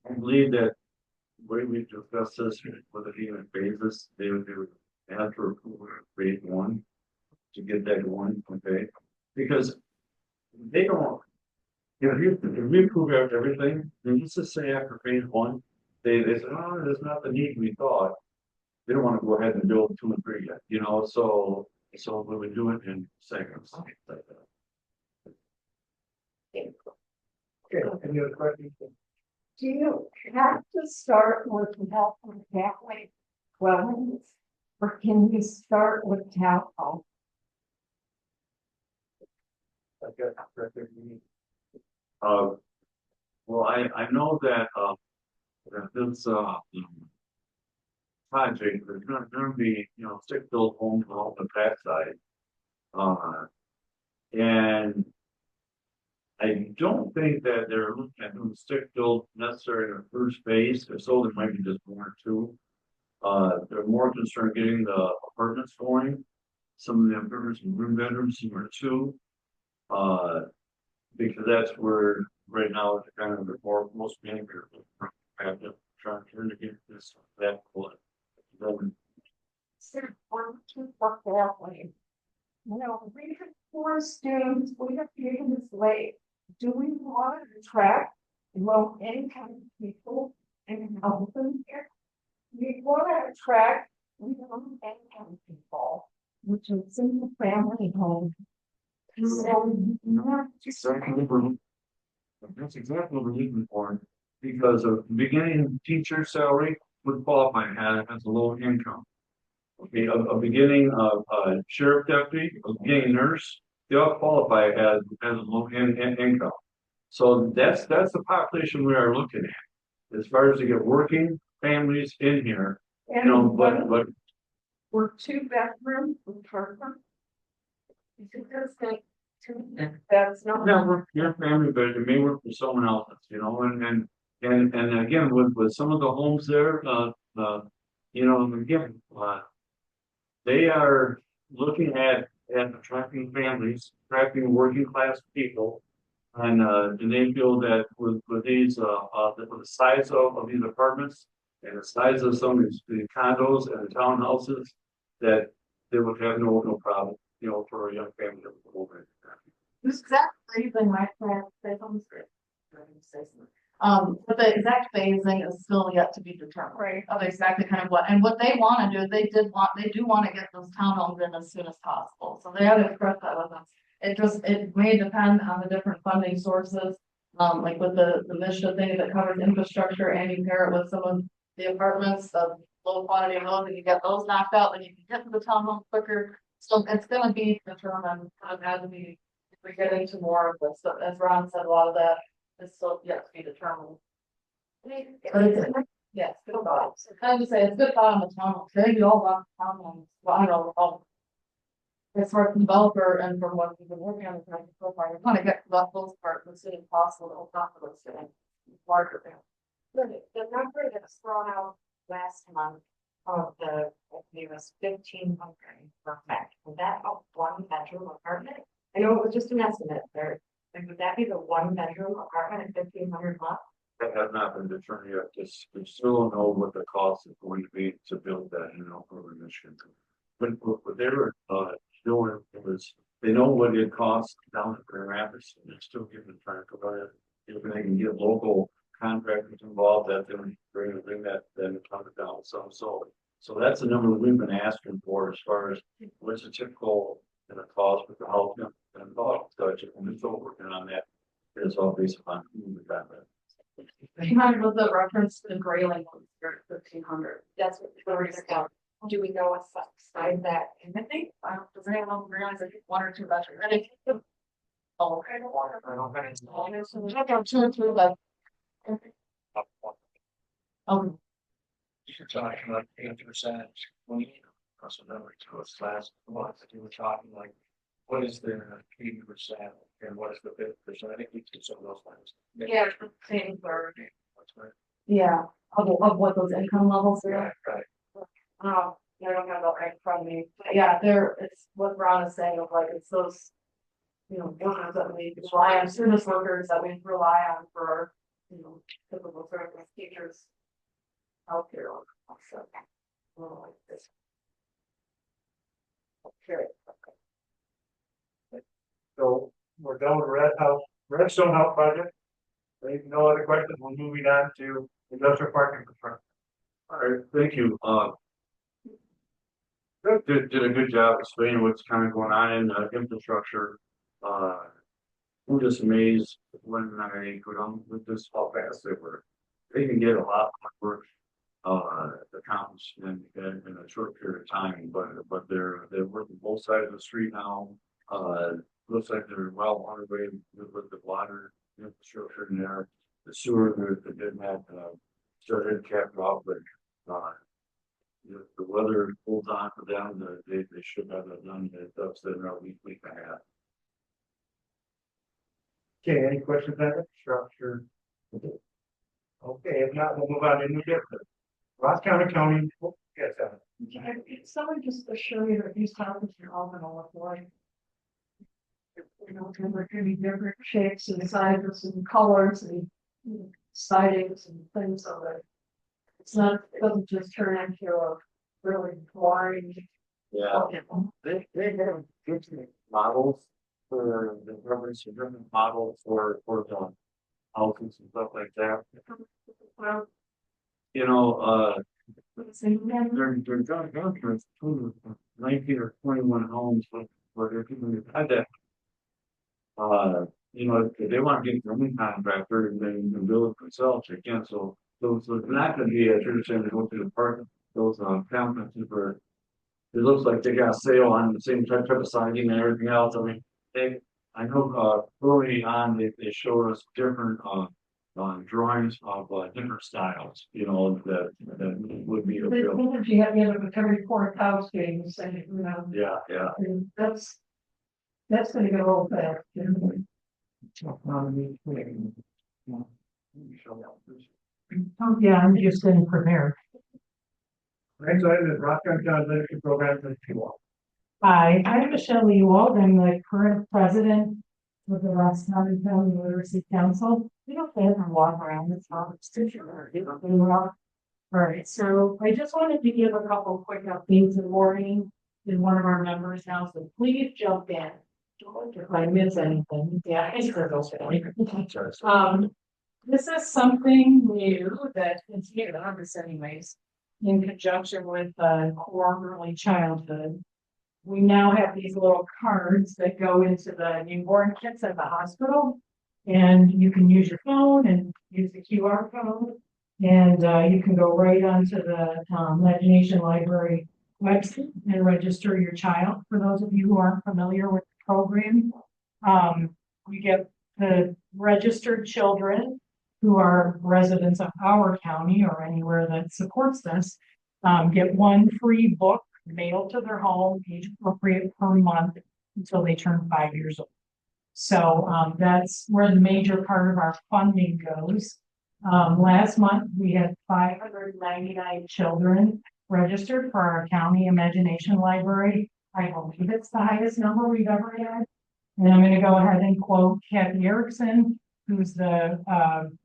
I believe that the way we discussed this with the even phases, they would have to approve phase one to get that going, okay? Because they don't, if we approve everything, then let's just say after phase one, they say, oh, there's not the need we thought. They don't want to go ahead and build 2 and 3 yet, so we would do it in segments like that. Okay, any other questions? Do you have to start with health and family dwellings? Or can you start with townhome? Well, I know that, that this, project, there's gonna be, stick-built homes on the backside. And I don't think that they're looking at doing stick-built necessarily in the first phase, if so, there might be just 1 or 2. They're more concerned getting the apartments going. Some of the apartments in room bedrooms, some are 2. Because that's where right now it's kind of the most managers have to try to get this that one. Sort of one, two, for family. You know, we have 4 students, we have students late. Do we want to attract low income people and help them here? We want to attract low income people, which is single family home. So, That's exactly what we're looking for, because a beginning teacher salary would qualify as a low income. Okay, a beginning sheriff deputy, a beginning nurse, they all qualify as a low income. So that's the population we are looking at, as far as to get working families in here, but. we're 2 bedroom apartment. That's not. Yeah, work for your family, but it may work for someone else's, and again, with some of the homes there, again, they are looking at attracting families, attracting working class people. And they feel that with these, with the size of these apartments and the size of some of the condos and the townhouses, that they would have no problem, for a young family to move over. This exact phasing, my friend, but the exact phasing is still yet to be determined. Right. Of exactly kind of what they want to do, they do want to get those townhomes in as soon as possible, so they have expressed that with us. It may depend on the different funding sources, like with the mission thing that covers infrastructure, and you pair it with some of the apartments of low quantity of those, and you get those knocked out, then you can get to the townhome quicker. So it's gonna be determined as we get into more of this. So as Ron said, a lot of that is still yet to be determined. But it's, yes, good thought. So kind of just say it's good thought on the townhome. They do all about townhomes. Well, I don't know. As far as developer and from what we've been working on the project so far, we want to get to those parts as soon as possible. Not for those larger things. The number that's thrown out last month of it was 1,500 per fact. Was that a 1-bedroom apartment? I know it was just an estimate there. Like, would that be the 1-bedroom apartment at 1,500 bucks? That has not been determined yet, just, we still don't know what the cost is going to be to build that, over Michigan. But what they were, doing was, they know what it costs down at Grand Rapids, and they're still giving track about it. If they can get local contractors involved, that then bring that, then come down some, so that's the number we've been asking for, as far as what's the typical, cost with the health and budget, and we're still working on that. It's all based upon the contract. 1,500 was the reference to the Grayling ones, 1,500. That's what we're discussing. Do we know what size that? I think, Does anyone realize that 1 or 2 bedroom? I think. Oh, okay. I don't think I got 2 or 3 bedroom. You're talking like 8%. Also, that was last month, you were talking like, what is the 80% and what is the 50%? I think we did some of those lines. Yeah, same for, That's right. yeah, of what those income levels are. Right. Oh, I don't have that right in front of me, but yeah, there, it's what Ron is saying of like, it's those. You know, workers that we rely on, service workers that we rely on for, you know, typical service teachers. Healthcare. Also. Like this. Okay. So we're done with Redstone House project. There's no other questions. We're moving on to industrial park infrastructure. All right, thank you. Did a good job explaining what's kind of going on in infrastructure. I'm just amazed when I go down with this, how fast they work. They can get a lot of work, accounts in a short period of time, but they're working both sides of the street now. Looks like they're well on their way with the water infrastructure in there. The sewer, they didn't have, started capped off, but, if the weather holds on for them, they should have it done, that's in a week and a half. Okay, any questions on infrastructure? Okay, if not, we'll move on to new business. Roscommon County, yes, Can someone just assure you that these topics are all gonna look like? You know, there can be different shapes and sizes and colors and sidings and things of it. It's not, it doesn't just turn into a really boring. Yeah, they have good models for the reference, different models for the houses and stuff like that. Well, You know, same thing. they're done contracts, 19 or 21 homes, but they're people had that. You know, if they want to get their own contractor and then build it themselves, they can. So it's not going to be a tradition to go to the park, those conferences where it looks like they got a sale on the same type of siding and everything else. I mean, I know, early on, they showed us different, drawings of, different styles, you know, that would be. The image you have the end of every fourth house being the same, you know. Yeah. And that's gonna go old fast. Oh, yeah, I'm just getting prepared. next item is Roscommon County Leadership Program for people. Hi, I'm Michelle Ewald. I'm the current president of the Roscommon County Literacy Council. We don't have to walk around this conversation. All right, so I just wanted to give a couple quick updates in the morning. In one of our members now, so please jump in. If I miss anything, yeah, it's this is something new that is here, anyways, in conjunction with core early childhood. We now have these little cards that go into the newborn kits at the hospital. And you can use your phone and use the QR code. And you can go right onto the Imagination Library website and register your child. For those of you who aren't familiar with the program, we get the registered children who are residents of our county or anywhere that supports this, get one free book mailed to their home, age appropriate per month until they turn 5 years old. So that's where the major part of our funding goes. Last month, we had 599 children registered for our county imagination library. I believe it's the highest number we've ever had. And I'm going to go ahead and quote Kathy Erickson, who's the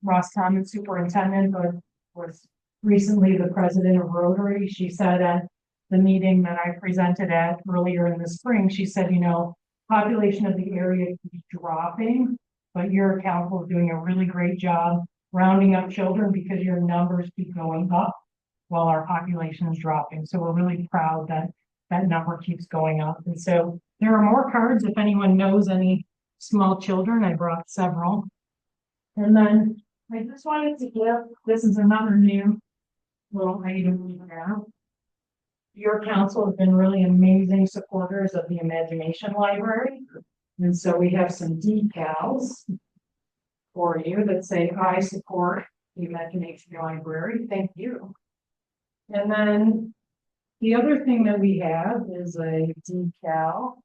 Roscommon superintendent, but was recently the president of Rotary. She said at the meeting that I presented at earlier in the spring, she said, you know, population of the area keeps dropping, but your council is doing a really great job rounding up children because your numbers keep going up while our population is dropping. So we're really proud that that number keeps going up. And so there are more cards if anyone knows any small children. I brought several. And then I just wanted to give, this is another new little item we have. Your council has been really amazing supporters of the Imagination Library. And so we have some decals for you that say, I support the Imagination Library. Thank you. And then the other thing that we have is a decal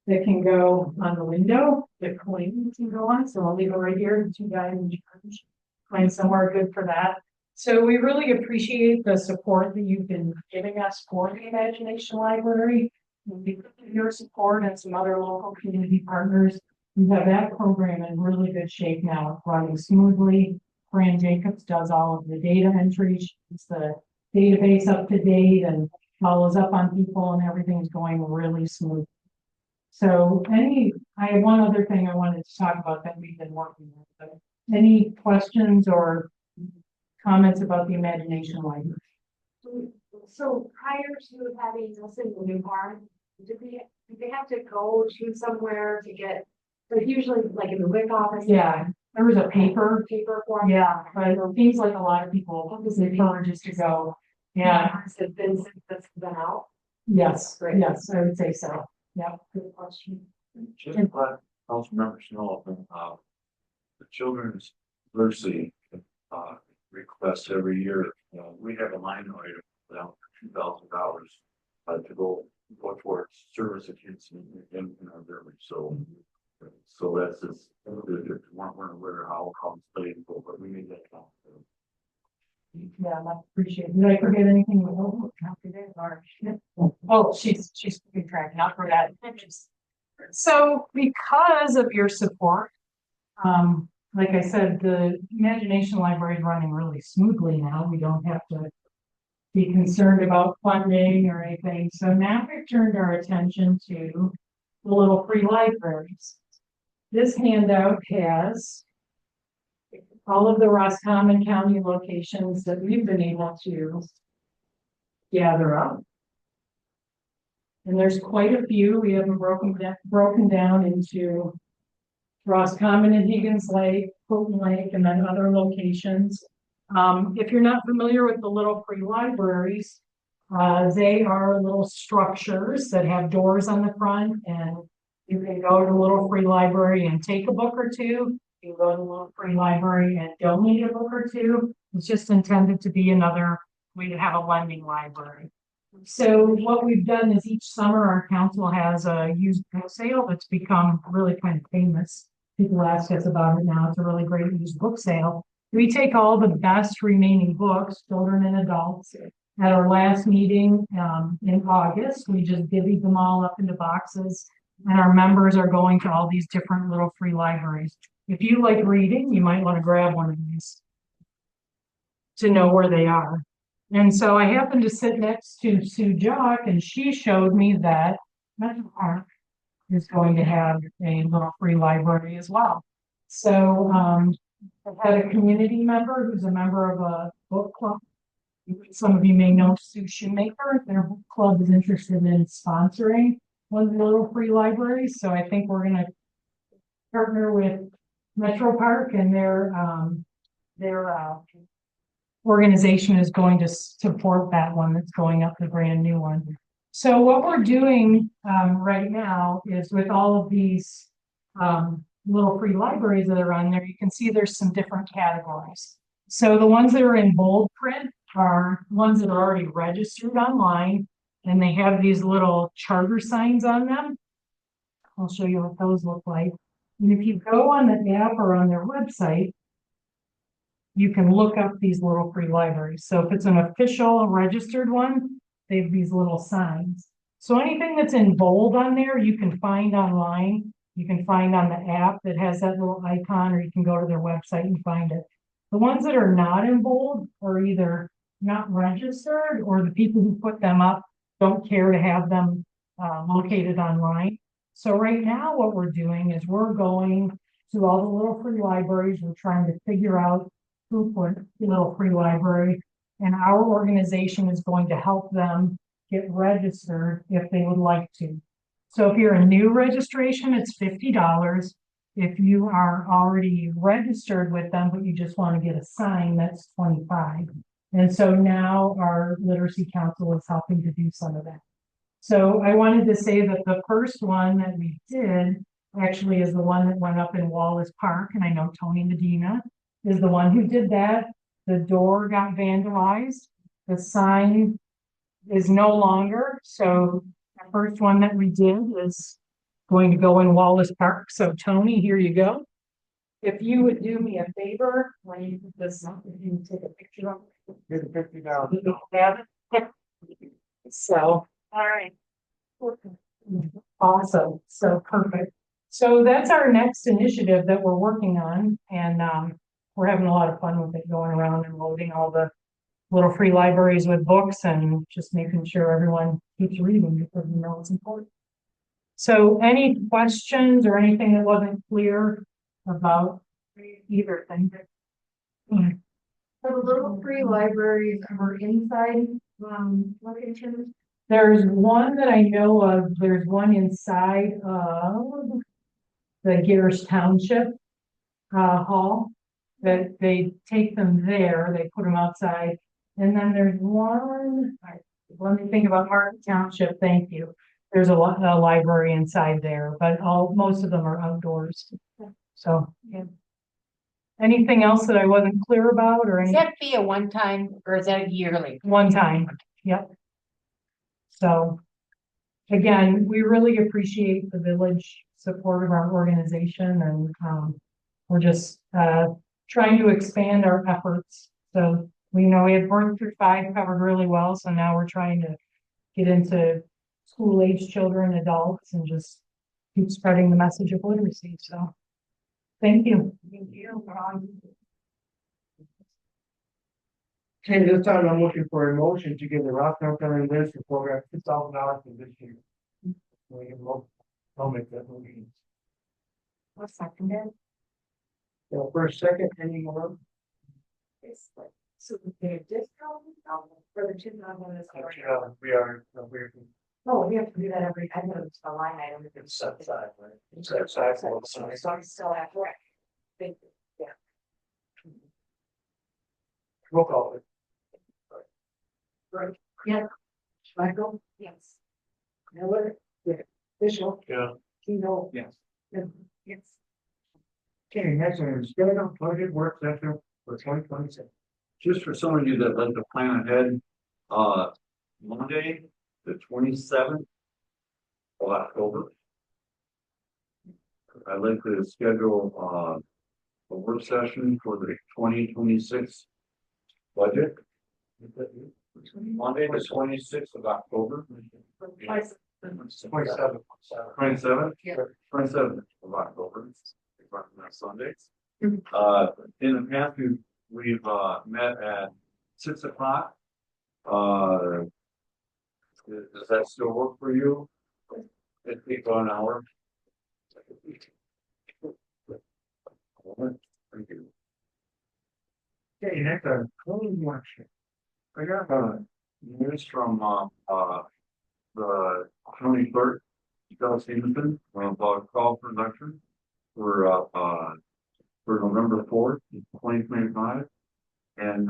that can go on the window, the coin can go on, so I'll leave it right here, the two guys in charge. Find somewhere good for that. So we really appreciate the support that you've been giving us for the Imagination Library. And because of your support and some other local community partners, we have that program in really good shape now. It's running smoothly. Fran Jacobs does all of the data entry. She keeps the database up to date and follows up on people, and everything's going really smooth. So I have one other thing I wanted to talk about that we've been working on. But any questions or comments about the Imagination Library? So prior to having a single new barn, did they have to go to somewhere to get, like usually like in the WIC office? Yeah, there was a paper. Form? Yeah, but it seems like a lot of people prefer just to go. Yeah, Has it been since that's been out? yes, Great. yes, I would say so. Yeah. Good question. Just let council members know, the children's literacy, request every year, we have a line item down for $2,000, to go towards service of kids in our village, so that's just, we're aware how it's played, but we need that count. Yeah, I appreciate it. Did I forget anything? Oh, she's keeping track, not for that. So because of your support, like I said, the Imagination Library is running really smoothly now. We don't have to be concerned about funding or anything. So now we've turned our attention to the little free libraries. This handout has all of the Roscommon County locations that we've been able to gather up. And there's quite a few. We have them broken down into Roscommon and Higgins Lake, Fulton Lake, and then other locations. If you're not familiar with the little free libraries, they are little structures that have doors on the front, and you can go to the little free library and take a book or two. You can go to the little free library and donate a book or two. It's just intended to be another way to have a lending library. So what we've done is each summer our council has a used book sale that's become really kind of famous. People ask us about it now. It's a really great used book sale. We take all the best remaining books, children and adults. At our last meeting in August, we just divvied them all up into boxes, and our members are going to all these different little free libraries. If you like reading, you might want to grab one of these to know where they are. And so I happened to sit next to Sue Jock, and she showed me that Metro Park is going to have a little free library as well. So I've had a community member who's a member of a book club. Some of you may know Sue Shoemaker. Their book club is interested in sponsoring one of the little free libraries. So I think we're going to partner with Metro Park, and their organization is going to support that one that's going up, the brand new one. So what we're doing right now is with all of these little free libraries that are on there, you can see there's some different categories. So the ones that are in bold print are ones that are already registered online, and they have these little charter signs on them. I'll show you what those look like. And if you go on the app or on their website, you can look up these little free libraries. So if it's an official registered one, they have these little signs. So anything that's in bold on there, you can find online. You can find on the app that has that little icon, or you can go to their website and find it. The ones that are not in bold are either not registered, or the people who put them up don't care to have them located online. So right now what we're doing is we're going to all the little free libraries. We're trying to figure out who put the little free library, and our organization is going to help them get registered if they would like to. So if you're a new registration, it's $50. If you are already registered with them, but you just want to get a sign, that's $25. And so now our literacy council is helping to do some of that. So I wanted to say that the first one that we did actually is the one that went up in Wallace Park. And I know Tony Medina is the one who did that. The door got vandalized. the sign is no longer, so the first one that we did is going to go in Wallace Park, so Tony, here you go. If you would do me a favor, when you put this up, if you take a picture of it. Here's the $50. You don't have it? So, all right. Awesome, so perfect. So that's our next initiative that we're working on, and we're having a lot of fun with it, going around and loading all the little free libraries with books and just making sure everyone keeps reading because we know it's important. So any questions or anything that wasn't clear about either thing? So the little free libraries are inside, locations. There's one that I know of, there's one inside of the Gears Township hall, that they take them there, they put them outside. And then there's one, let me think about Martin Township, thank you. There's a library inside there, but most of them are outdoors. So, yeah. Anything else that I wasn't clear about or Is anything? that fee a one time or is that yearly? One time, yep. So, again, we really appreciate the village support of our organization, and we're just trying to expand our efforts. So we know we had 1 through 5 covered really well, so now we're trying to get into school age children, adults, and just keep spreading the message of literacy. So thank you. Thank you. Okay, this time I'm looking for a motion to give the Roscommon County Ministry Program $2,000 for this year. I'll make that motion. What's seconded? So first, second, any more? So we get a discount for the 2,000 is already. We're. Oh, we have to do that every, I know it's a line item. It's set aside, right? It's set aside for the sign. So I'm still at work. Thank you. Yeah. Roll call. Right. Yeah. Michael? Yes. Miller? Yeah. Bishop? Yeah. Keno? Yes. Yes. Okay, next one is schedule budget work session for 2026. Just for some of you that like to plan ahead, Monday, the 27th of October. I'd like to schedule, a work session for the 2026 budget. Monday, the 26th of October. 27. 27th of October. Next Sunday. In the past, we've met at 6 o'clock. Does that still work for you? It takes an hour. Thank you. Okay, next one, closing workshop. I got news from the county clerk, Doug Stevenson, about call for election for November 4th, 2025. And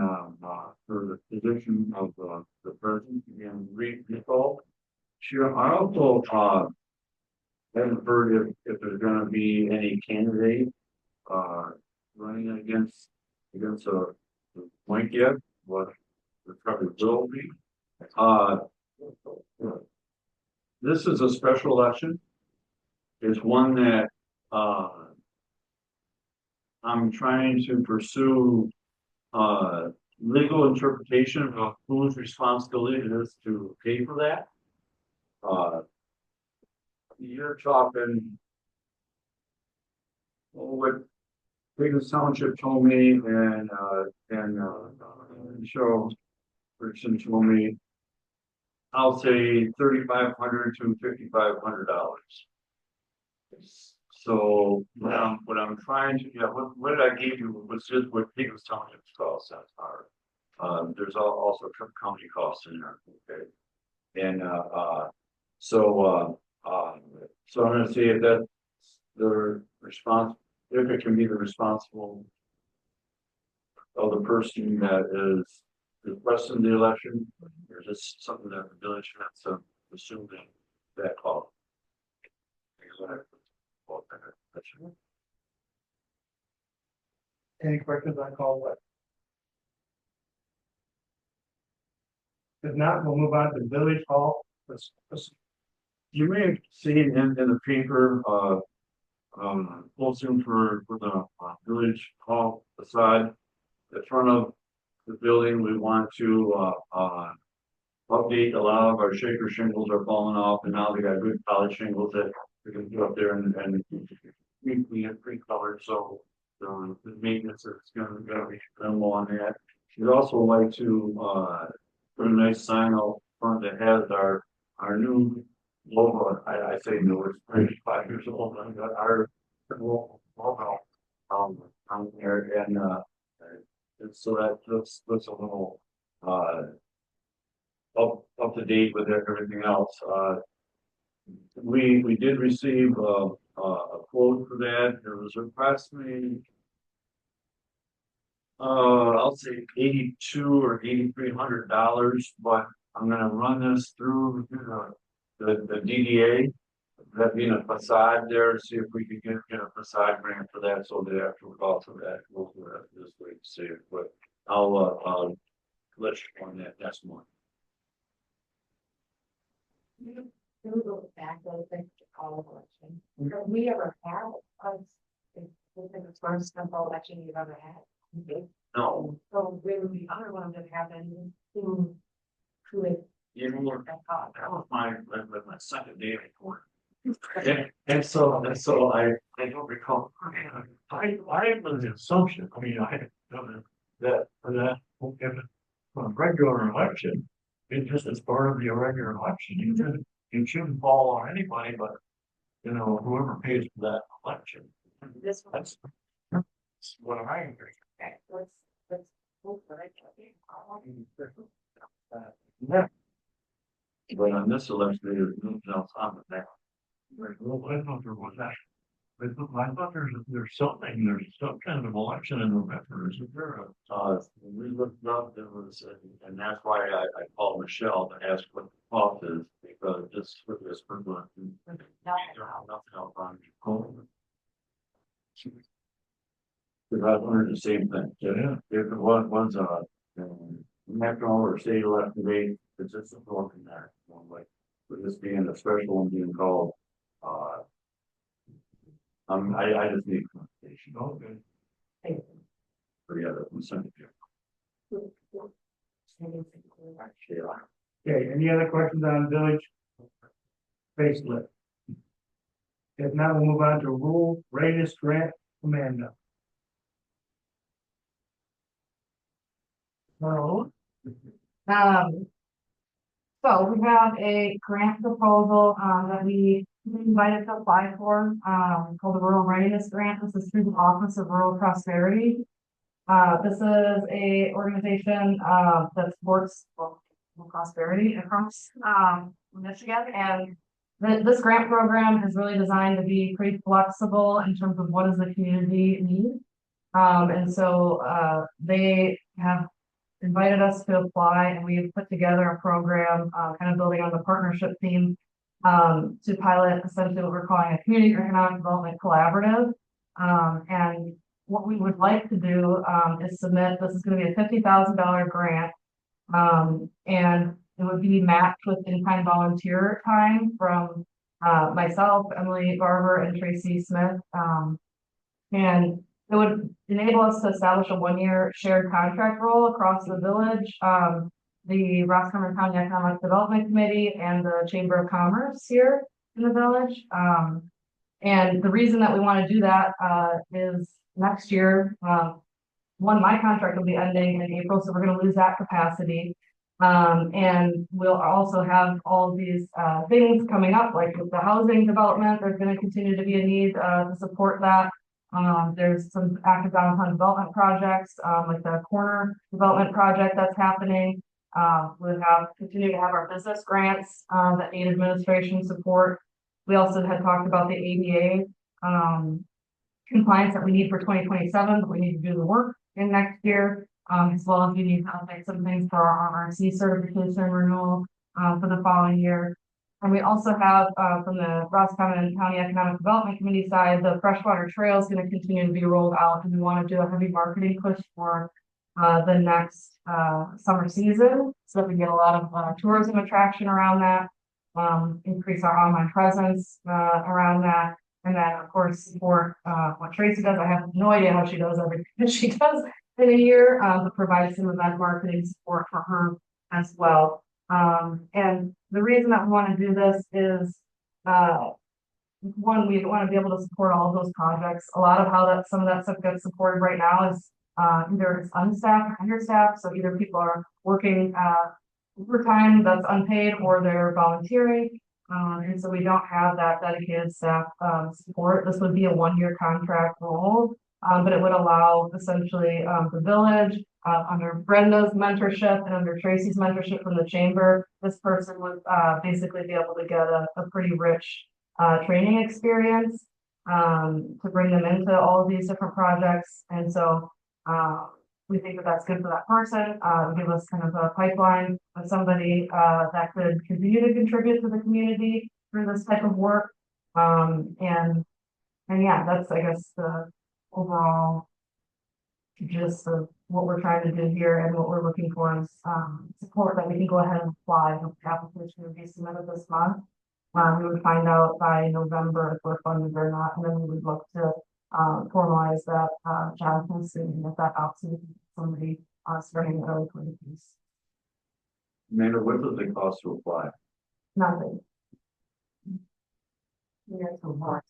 for the position of the president, again, recall. Sure, I also haven't heard if there's gonna be any candidate running against a blank yet, but there probably will be. This is a special election. It's one that I'm trying to pursue legal interpretation of whose responsibility it is to pay for that. You're talking what Wiggins Township told me and Cheryl Richardson told me, I'll say $3,500 to $5,500. So what I'm trying to, what I gave you was just what Wiggins Township's costs are. There's also county costs in there, okay? And so I'm gonna see if that's the response, if it can be the responsible of the person that is requesting the election, or just something that the village has to assume that call. Any questions on call what? If not, we'll move on to Village Hall. You may have seen in the paper, posting for the village hall facade. The front of the building, we want to, update a lot of our shaker shingles are falling off and now they got good solid shingles that we can put up there and we have pre-colored, so the maintenance is gonna be minimal on that. We'd also like to, put a nice sign out front that has our new logo. I say new, it's pretty 5 years old, but our logo, on there and so that looks a little, up to date with everything else. We did receive a quote for that. There was approximately, I'll say $82 or $8,300, but I'm gonna run this through the DDA. That being a facade there, to see if we could get a facade grant for that, so that after we call for that, we'll do that this week, see it, but I'll let you on that next month. Can we go back a little bit to call election? Have we ever had us, it's the first simple election you've ever had? No, So really, the other ones that happened, who could. you know, that was my second day of court. And so I don't recall. I have an assumption, I mean, I that for that, if it's a regular election, it just as part of the regular election, you shouldn't fall on anybody, but you know, whoever pays for that election. This one. That's what I agree. Okay, let's hope for it. Yeah. But on this election, there's nothing else on it now. Well, I thought there was that. I thought there's some kind of election in November, isn't there? We looked it up, there was, and that's why I called Michelle to ask what the cost is, because just for this, for nothing else on. Because I've learned the same thing. Yeah. If it one's national or state election day, it's just a broken there. Like, with this being a special one being called, I just need clarification. Okay. For the other consent. Okay, any other questions on village facelift? If not, we'll move on to rural readiness grant commando. So, so we have a grant proposal, that we invited to apply for, called the Rural Readiness Grant. This is through the Office of Rural Prosperity. This is a organization, that supports rural prosperity across, Michigan. And this grant program is really designed to be pretty flexible in terms of what does the community need. And so, they have invited us to apply, and we've put together a program, kind of building on the partnership theme, to pilot essentially what we're calling a community economic development collaborative. And what we would like to do, is submit, this is going to be a $50,000 grant. And it would be matched with in-kind volunteer time from, myself, Emily Barber, and Tracy Smith. And it would enable us to establish a 1-year shared contract role across the village, the Roscommon County Economic Development Committee, and the Chamber of Commerce here in the village. And the reason that we want to do that, is next year, my contract will be ending in April, so we're going to lose that capacity. And we'll also have all of these things coming up, like with the housing development, there's going to continue to be a need to support that. There's some active downtown development projects, like the corner development project that's happening. We'll continue to have our business grants that need administration support. We also had talked about the ADA compliance that we need for 2027, but we need to do the work in next year, as well as we need to update some things for our RRC certification renewal for the following year. And we also have, from the Roscommon County Economic Development Committee side, the freshwater trail is going to continue to be rolled out, and we want to do a heavy marketing push for the next, summer season. So that we get a lot of, tourism attraction around that, increase our online presence, around that. And then, of course, support, what Tracy does. I have no idea how she does everything she does in a year, to provide some event marketing support for her as well. And the reason that we want to do this is, one, we want to be able to support all of those projects. A lot of how that, some of that stuff gets supported right now is, either it's unstaffed or understaffed. So either people are working, overtime that's unpaid or they're volunteering. And so we don't have that dedicated staff, support. This would be a one-year contract role. But it would allow essentially, the village, under Brenda's mentorship and under Tracy's mentorship from the chamber, this person would, basically be able to get a pretty rich, training experience, to bring them into all of these different projects. And so, we think that that's good for that person, give us kind of a pipeline of somebody, that could continue to contribute to the community through this type of work. And yeah, that's, I guess, the overall gist of what we're trying to do here and what we're looking for is, support that we can go ahead and apply. The application would be submitted this month. We would find out by November if we're funded or not, and then we would look to, formalize that, job posting if that option somebody, starting early for the piece. Amanda, what does it cost to apply? Nothing. Yeah, so hard.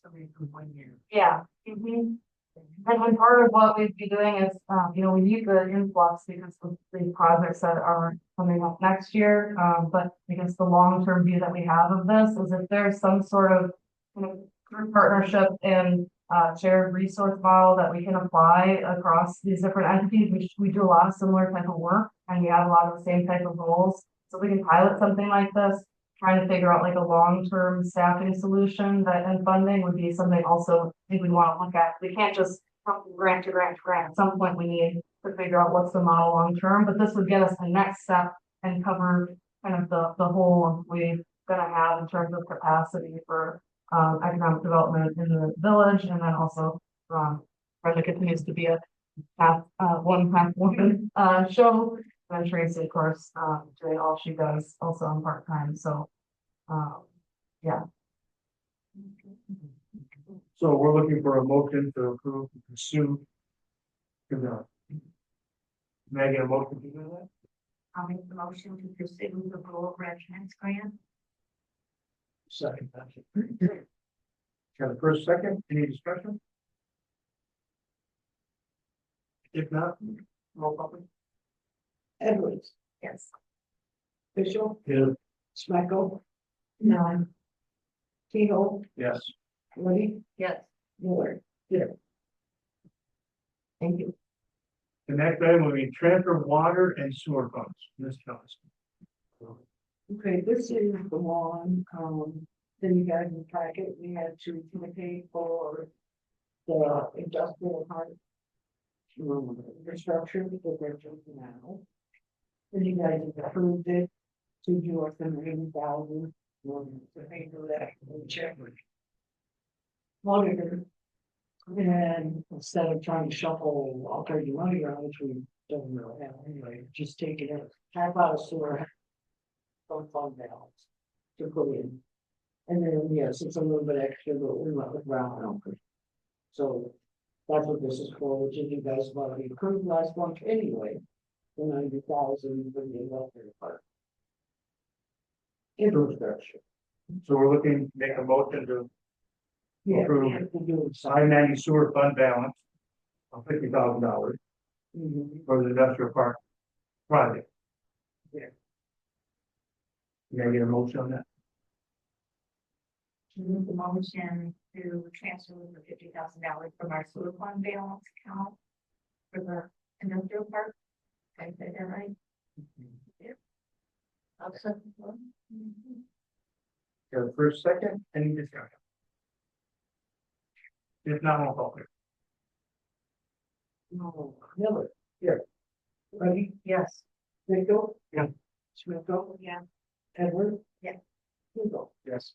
Somebody from 1 year. Yeah. And then part of what we'd be doing is, we need the influx because of the projects that are coming up next year. But I guess the long-term view that we have of this is if there's some sort of, group partnership and, shared resource model that we can apply across these different entities. We do a lot of similar type of work and we have a lot of the same type of roles. So we can pilot something like this, trying to figure out like a long-term staffing solution that and funding would be something also I think we want to look at. We can't just come from grant to grant to grant. At some point we need to figure out what's the model long-term, but this would get us the next step and cover kind of the whole we're gonna have in terms of capacity for, economic development in the village. And then also, Brenda continues to be a half woman, show. And Tracy, of course, doing all she does also on part-time. So, yeah. So we're looking for a motion to approve and pursue. Can I get a motion to do that? I'll make the motion to pursue the rural residence grant. Second. Got a first, second, any discussion? If not, roll call please. Edwards, Yes. Bishop, Yeah. Smeckle, Nine, Keyhole, Yes. Woody, Yes. Miller. Thank you. The next item will be transfer of water and sewer funds, Ms. Kelly. Okay, this is the one, then you guys in the packet, we had to pay for the industrial park. Infrastructure because they're jumping now. Then you guys have approved it to do us an 80,000. To pay for that, we'll check with auditor. And instead of trying to shuffle all kinds of money around, which we don't really have anyway, just take it out, half out of sewer. From fund balance to put in. And then, yes, it's a little bit extra, but we went with round numbers. So that's what this is for, which is you guys have already approved last month anyway. The 90,000 for the electric part. Infrastructure. So we're looking to make a motion to Yeah, Approve. we have to do it. I-90 sewer fund balance of $50,000 Mhm. for the industrial park project. Yeah. You gotta get a motion on that? To move the motion to transfer the $50,000 from our sewer fund balance account for the industrial park. Did I say that right? Yeah. I'll second that. Got a first, second, any discussion? If not, I'll call it. No, Miller. Yeah. Ready? Yes. Nico? Yeah. Schmidl? Yeah. Edward? Yeah. Hugo? Yes.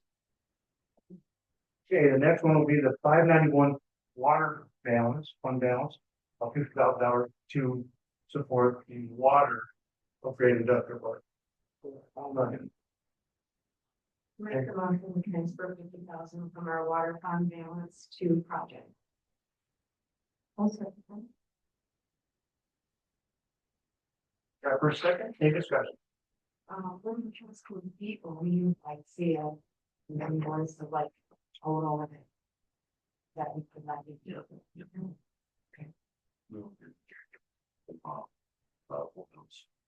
Okay, the next one will be the 591 water balance, fund balance $50,000 to support the water upgrade industrial park. I'm not gonna- Make a motion to transfer 50,000 from our water fund balance to project. Got for a second, any discussion? When the trust would be, or we like see a invoice of like total of it. That we could like.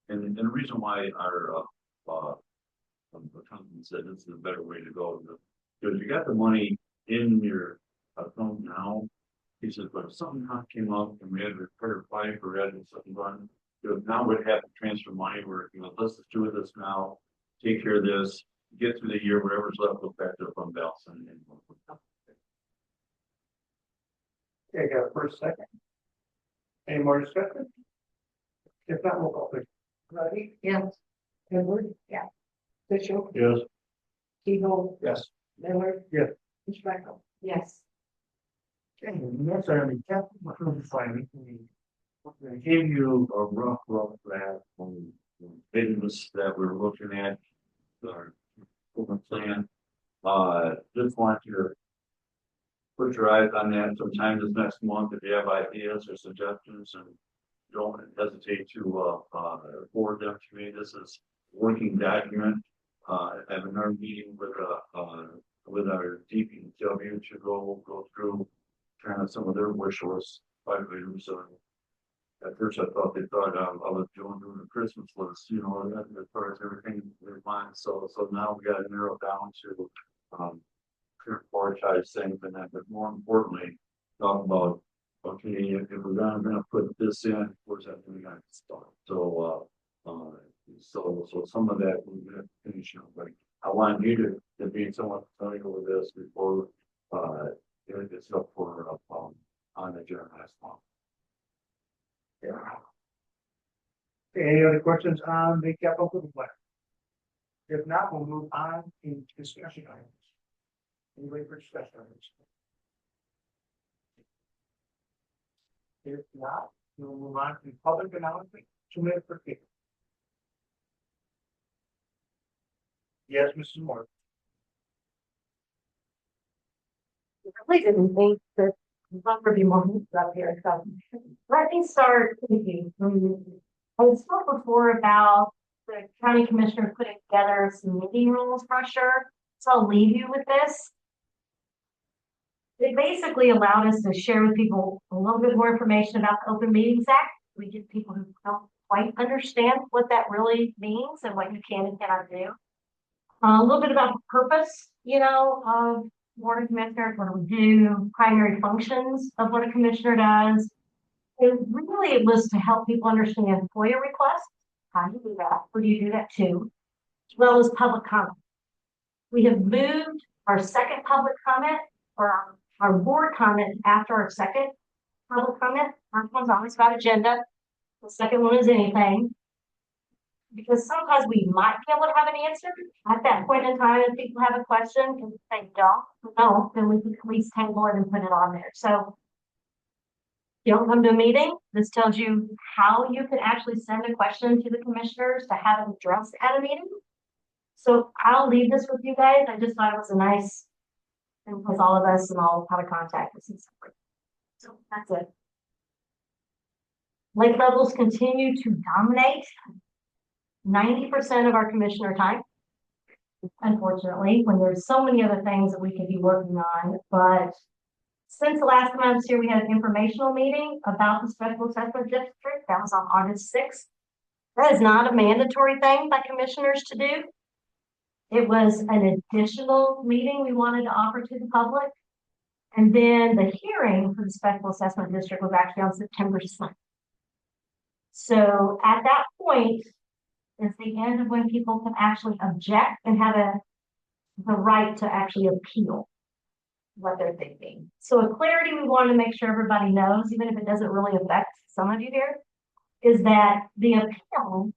And the reason why our, accountant said this is a better way to go, because you got the money in your account now. He says, but if something hot came up and we had to repair a pipe or had something run, now we'd have to transfer money, where, let's just do this now, take care of this, get through the year, whatever's left, go back to the fund balance and. Okay, got a first, second. Any more discussion? If not, we'll call please. Ready? Yes. Edward? Yeah. Bishop? Yes. Tebow? Yes. Miller? Yes. Schmeckel? Yes. Okay, next item is capital improvement plan. I gave you a rough draft on the business that we're looking at, our improvement plan. Just want you to put your eyes on that sometime this next month if you have ideas or suggestions, and don't hesitate to forward them to me. This is a working document. Having our meeting with our DPW to go through kind of some of their wish lists, items. At first, I thought they thought I was doing the Christmas list, as far as everything in mind. So now we got to narrow down to prioritize things, and then, but more importantly, talk about, okay, if we're gonna put this in, where's that going to start? So some of that we're gonna finish up. But I want you to be somewhat familiar with this before it gets up for on the agenda next month. Yeah. Any other questions on the capital improvement plan? If not, we'll move on to discussion items. Anybody for discussion items? If not, we'll move on to public announcement. 2 minutes per speaker. Yes, Mrs. Moore. Really didn't think that there'll be more hoops up here, so let me start thinking. I spoke before about the county commissioner putting together some meeting rules brochure, so I'll leave you with this. It basically allowed us to share with people a little bit more information about the Open Meetings Act. We get people who don't quite understand what that really means and what you can and cannot do. A little bit about the purpose, of board of commissioners, what do we do, primary functions of what a commissioner does. And really it was to help people understand FOIA requests, how do you do that, where do you do that too, as well as public comment. We have moved our second public comment, or our board comment, after our second public comment. First one's always about agenda, the second one is anything. Because sometimes we might be able to have an answer at that point in time if people have a question, and if they don't, then we can at least table it and put it on there. So you don't come to a meeting, this tells you how you can actually send a question to the commissioners to have it addressed at a meeting. So I'll leave this with you guys. I just thought it was a nice thing with all of us and all how to contact us and stuff. So that's it. Lake levels continue to dominate 90% of our commissioner time, unfortunately, when there's so many other things that we could be working on. But since the last time I was here, we had an informational meeting about the special assessment district. That was on August 6th. That is not a mandatory thing by commissioners to do. It was an additional meeting we wanted to offer to the public. And then the hearing for the special assessment district was actually on September 2nd. So at that point, is the end of when people can actually object and have the right to actually appeal what they're thinking. So a clarity we want to make sure everybody knows, even if it doesn't really affect some of you here, is that the appeal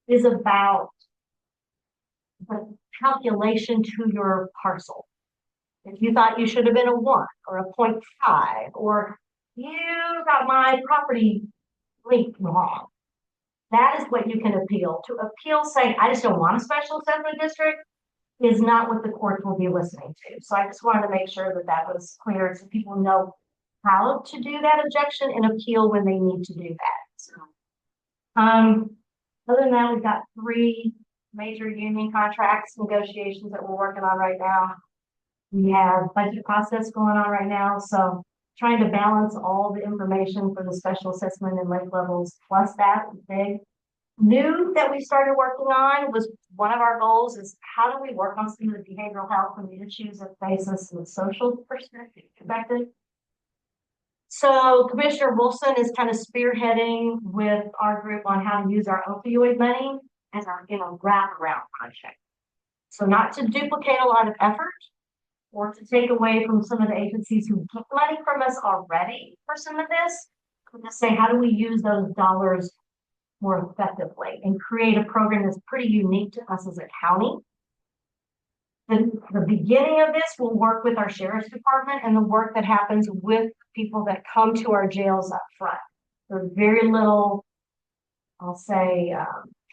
is about the calculation to your parcel. If you thought you should have been a 1 or a 0.5, or you got my property linked wrong. That is what you can appeal. To appeal saying, I just don't want a special assessment district is not what the courts will be listening to. So I just wanted to make sure that that was clear so people know how to do that objection and appeal when they need to do that. So, other than that, we've got 3 major union contracts negotiations that we're working on right now. We have budget process going on right now, so trying to balance all the information for the special assessment and lake levels, plus that big new that we started working on was one of our goals is how do we work on some of the behavioral health and the issues that face us in the social perspective. So Commissioner Wilson is kind of spearheading with our group on how to use our opioid money as our, wraparound project. So not to duplicate a lot of effort or to take away from some of the agencies who took money from us already for some of this, but to say, how do we use those dollars more effectively and create a program that's pretty unique to us as a county. The beginning of this will work with our sheriff's department and the work that happens with people that come to our jails up front. There's very little, I'll say,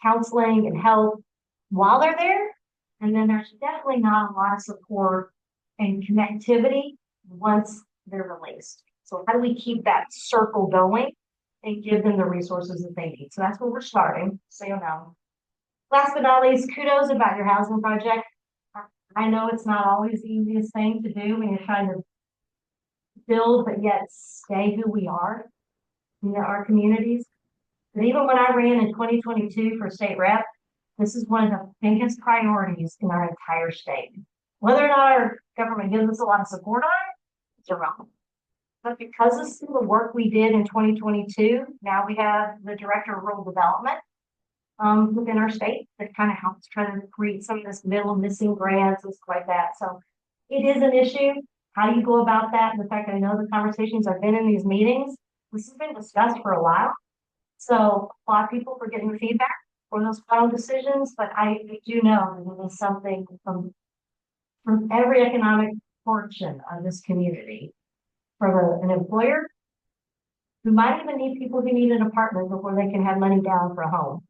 counseling and help while they're there. And then there's definitely not a lot of support and connectivity once they're released. So how do we keep that circle going and give them the resources that they need? So that's where we're starting, so you know. Last but not least, kudos about your housing project. I know it's not always the easiest thing to do when you're trying to build, but yet stay who we are in our communities. But even when I ran in 2022 for state rep, this is one of the biggest priorities in our entire state. Whether or not our government gives us a lot of support on it, it's irrelevant. But because of the work we did in 2022, now we have the Director of Rural Development within our state that kind of helps try to create some of this middle missing grants and stuff like that. So it is an issue. How do you go about that? In fact, I know the conversations I've been in these meetings, this has been discussed for a while. So a lot of people for getting feedback for those final decisions, but I do know that it is something from every economic portion of this community. For an employer who might even need people who need an apartment before they can have money down for a home.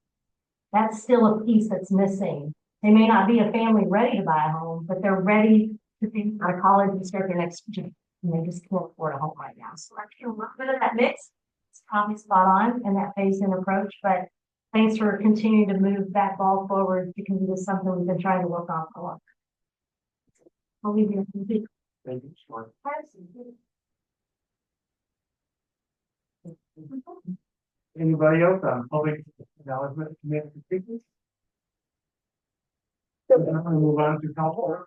That's still a piece that's missing. They may not be a family ready to buy a home, but they're ready to think out of college and start their next job. And they just can't afford a home right now. So I feel a little bit of that mix. It's probably spot on in that phase-in approach, but thanks for continuing to move that ball forward because it is something we've been trying to work on for a long time. I'll leave you. Thank you, Sean. Anybody else on public acknowledgement committee speakers? Then I'm gonna move on to council.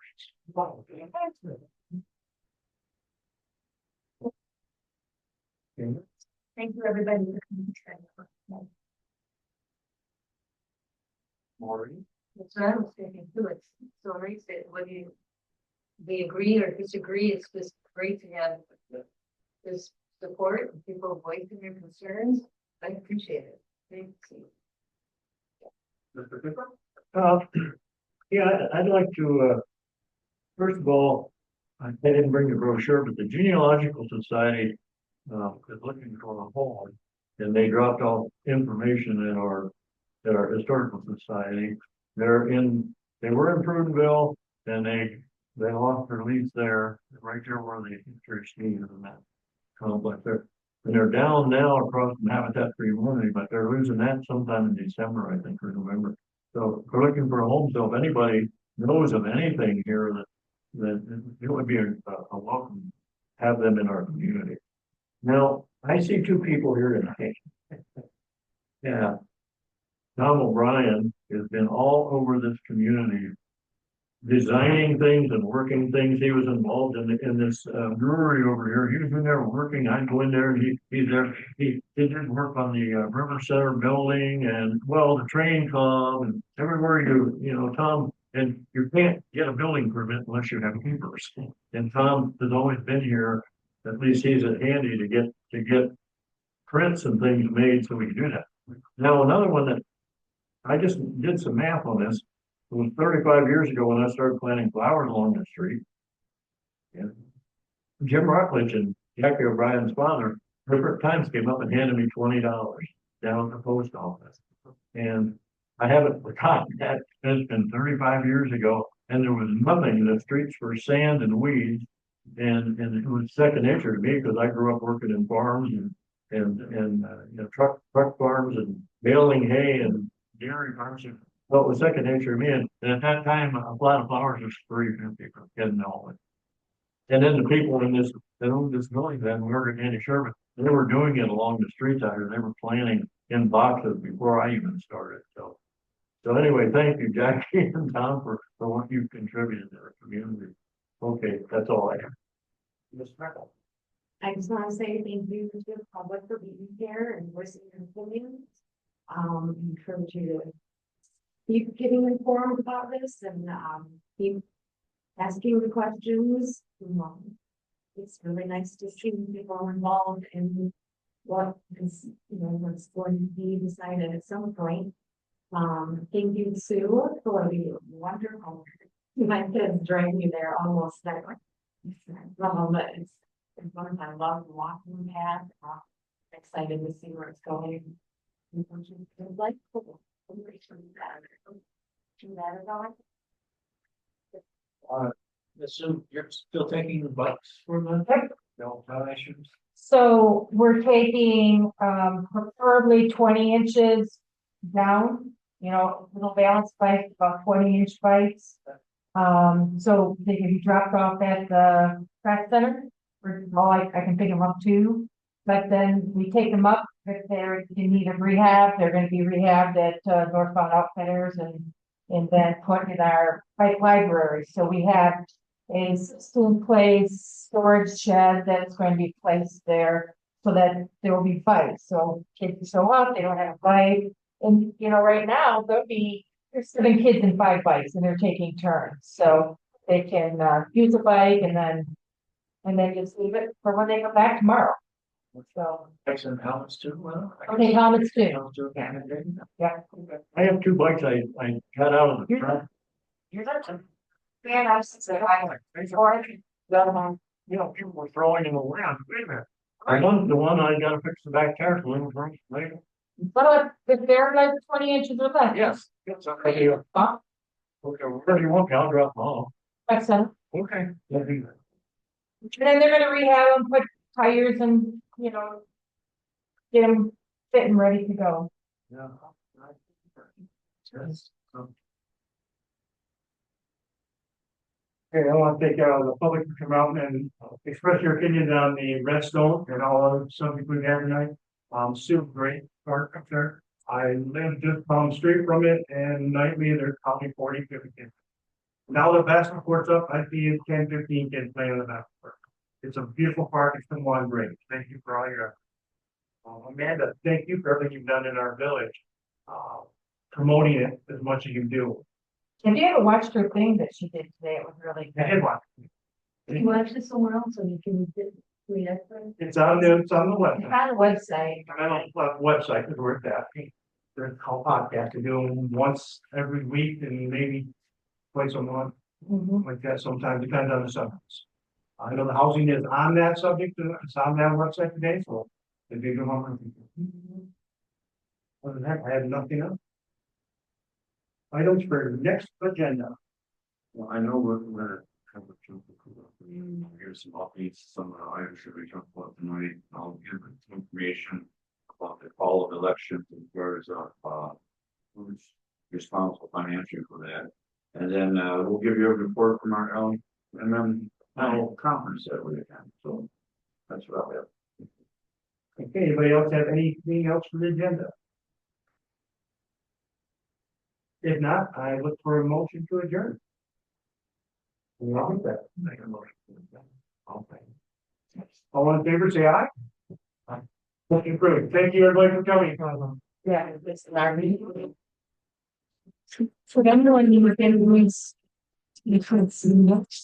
Thank you, everybody. For coming. Maureen? That's what I was thinking too. It's so Marie said, whether we agree or disagree, it's just great to have this support and people voicing their concerns. I appreciate it. Thank you. Mr. Cooper? Yeah, I'd like to, first of all, I didn't bring the brochure, but the Genealogical Society is looking for a home. And they dropped off information at our Historical Society. They were in Prudenville and they lost their lease there, right there where the history scheme is in that complex there. And they're down now across from Habitat for Humanity, but they're losing that sometime in December, I think, or November. So we're looking for a home. So if anybody knows of anything here that it would be a welcome to have them in our community. Now, I see 2 people here tonight. Yeah. Tom O'Brien has been all over this community, designing things and working things. He was involved in this brewery over here. He was in there working. I'd go in there and he's there. He did work on the River Center building and the train club and everywhere Tom, and you can't get a building permit unless you have papers. And Tom has always been here. At least he's handy to get prints and things made so we can do that. Now, another one that I just did some math on this. It was 35 years ago when I started planting flowers along the street. And Jim Rockledge and Jackie O'Brien's father different times came up and handed me $20 down at the post office. And I haven't forgotten that. It's been 35 years ago, and there was nothing. The streets were sand and weeds. And it was second nature to me because I grew up working in farms and truck farms and baling hay and dairy farms. So it was second nature to me. And at that time, a lot of flowers was $3.50 for a kid and all. And then the people that owned this building then, we were in Andy Sherman, they were doing it along the streets out here. They were planting in boxes before I even started. So anyway, thank you, Jackie and Tom, for what you've contributed to the community. Okay, that's all I have. Ms. Merkel. I just want to say thank you to the public for being here and voicing your opinions. Encourage you to keep getting informed about this and keep asking the questions. It's really nice to see people involved in what is, what's going to be decided at some point. Thank you, Sue, for the wonderful. My kids drag me there almost there. It's one I love walking the path. Excited to see where it's going. Like cool. Assume you're still taking the bucks for the no donations. So we're taking, preferably 20 inches down, little balance bikes, about 20-inch bikes. So they can be dropped off at the craft center, or I can pick them up too. But then we take them up if they're in need of rehab. They're going to be rehabbed at Northbound Outfitters and then put in our bike library. So we have a 16-place storage shed that's going to be placed there so that there will be bikes. So kids show up, they don't have a bike. And, right now there's 7 kids and 5 bikes and they're taking turns. So they can use a bike and then just leave it for when they come back tomorrow. So. Bikes and helmets too. Well, Okay, helmets too. Yeah. I have 2 bikes I got out of the truck. You're welcome. Yeah, nice to say hi. People were throwing them around. Wait a minute. The one I gotta fix the back tire for them from later. But if they're like 20 inches or less. Yes. Yes. Okay. Huh? Okay. Wherever you want, I'll drop them off. That's it. Okay. Yeah, do that. And then they're gonna rehab them, put tires and, get them fit and ready to go. Yeah. Yes. Okay, I want to take the public to come out and express your opinion on the Redstone and all other subjects we've had tonight. Sue, great park up there. I live just down the street from it and nightly there's probably 40, 50 kids. Now the basketball court's up, I see 10, 15 kids playing in the basketball court. It's a beautiful park. It's been one great. Thank you for all your Amanda, thank you for everything you've done in our village. Promoting it as much as you do. Have you ever watched her thing that she did today? It was really I good. did watch. Can you watch this somewhere else so you can read it? It's on the It's website. on the website. I don't know, website is where it's at. There's a podcast to do them once every week and maybe twice a month, like that sometimes, depends on the subjects. I know the housing is on that subject, it's on that website today, so if you go on. Other than that, I have nothing else. Items for next agenda. Well, I know we're kind of here's some updates, some items should be talked about tonight. I'll give some information about the fall of elections as far as who's responsible financially for that. And then we'll give you a report from our own and then our conference that we attend. So that's what I have. Okay, anybody else have anything else for the agenda? If not, I look for a motion to adjourn. I'll make that. Make a motion. All in favor, say aye. Motion approved. Thank you, everybody, for coming. Yeah, it's our meeting. For them, when you were getting these, you could see much.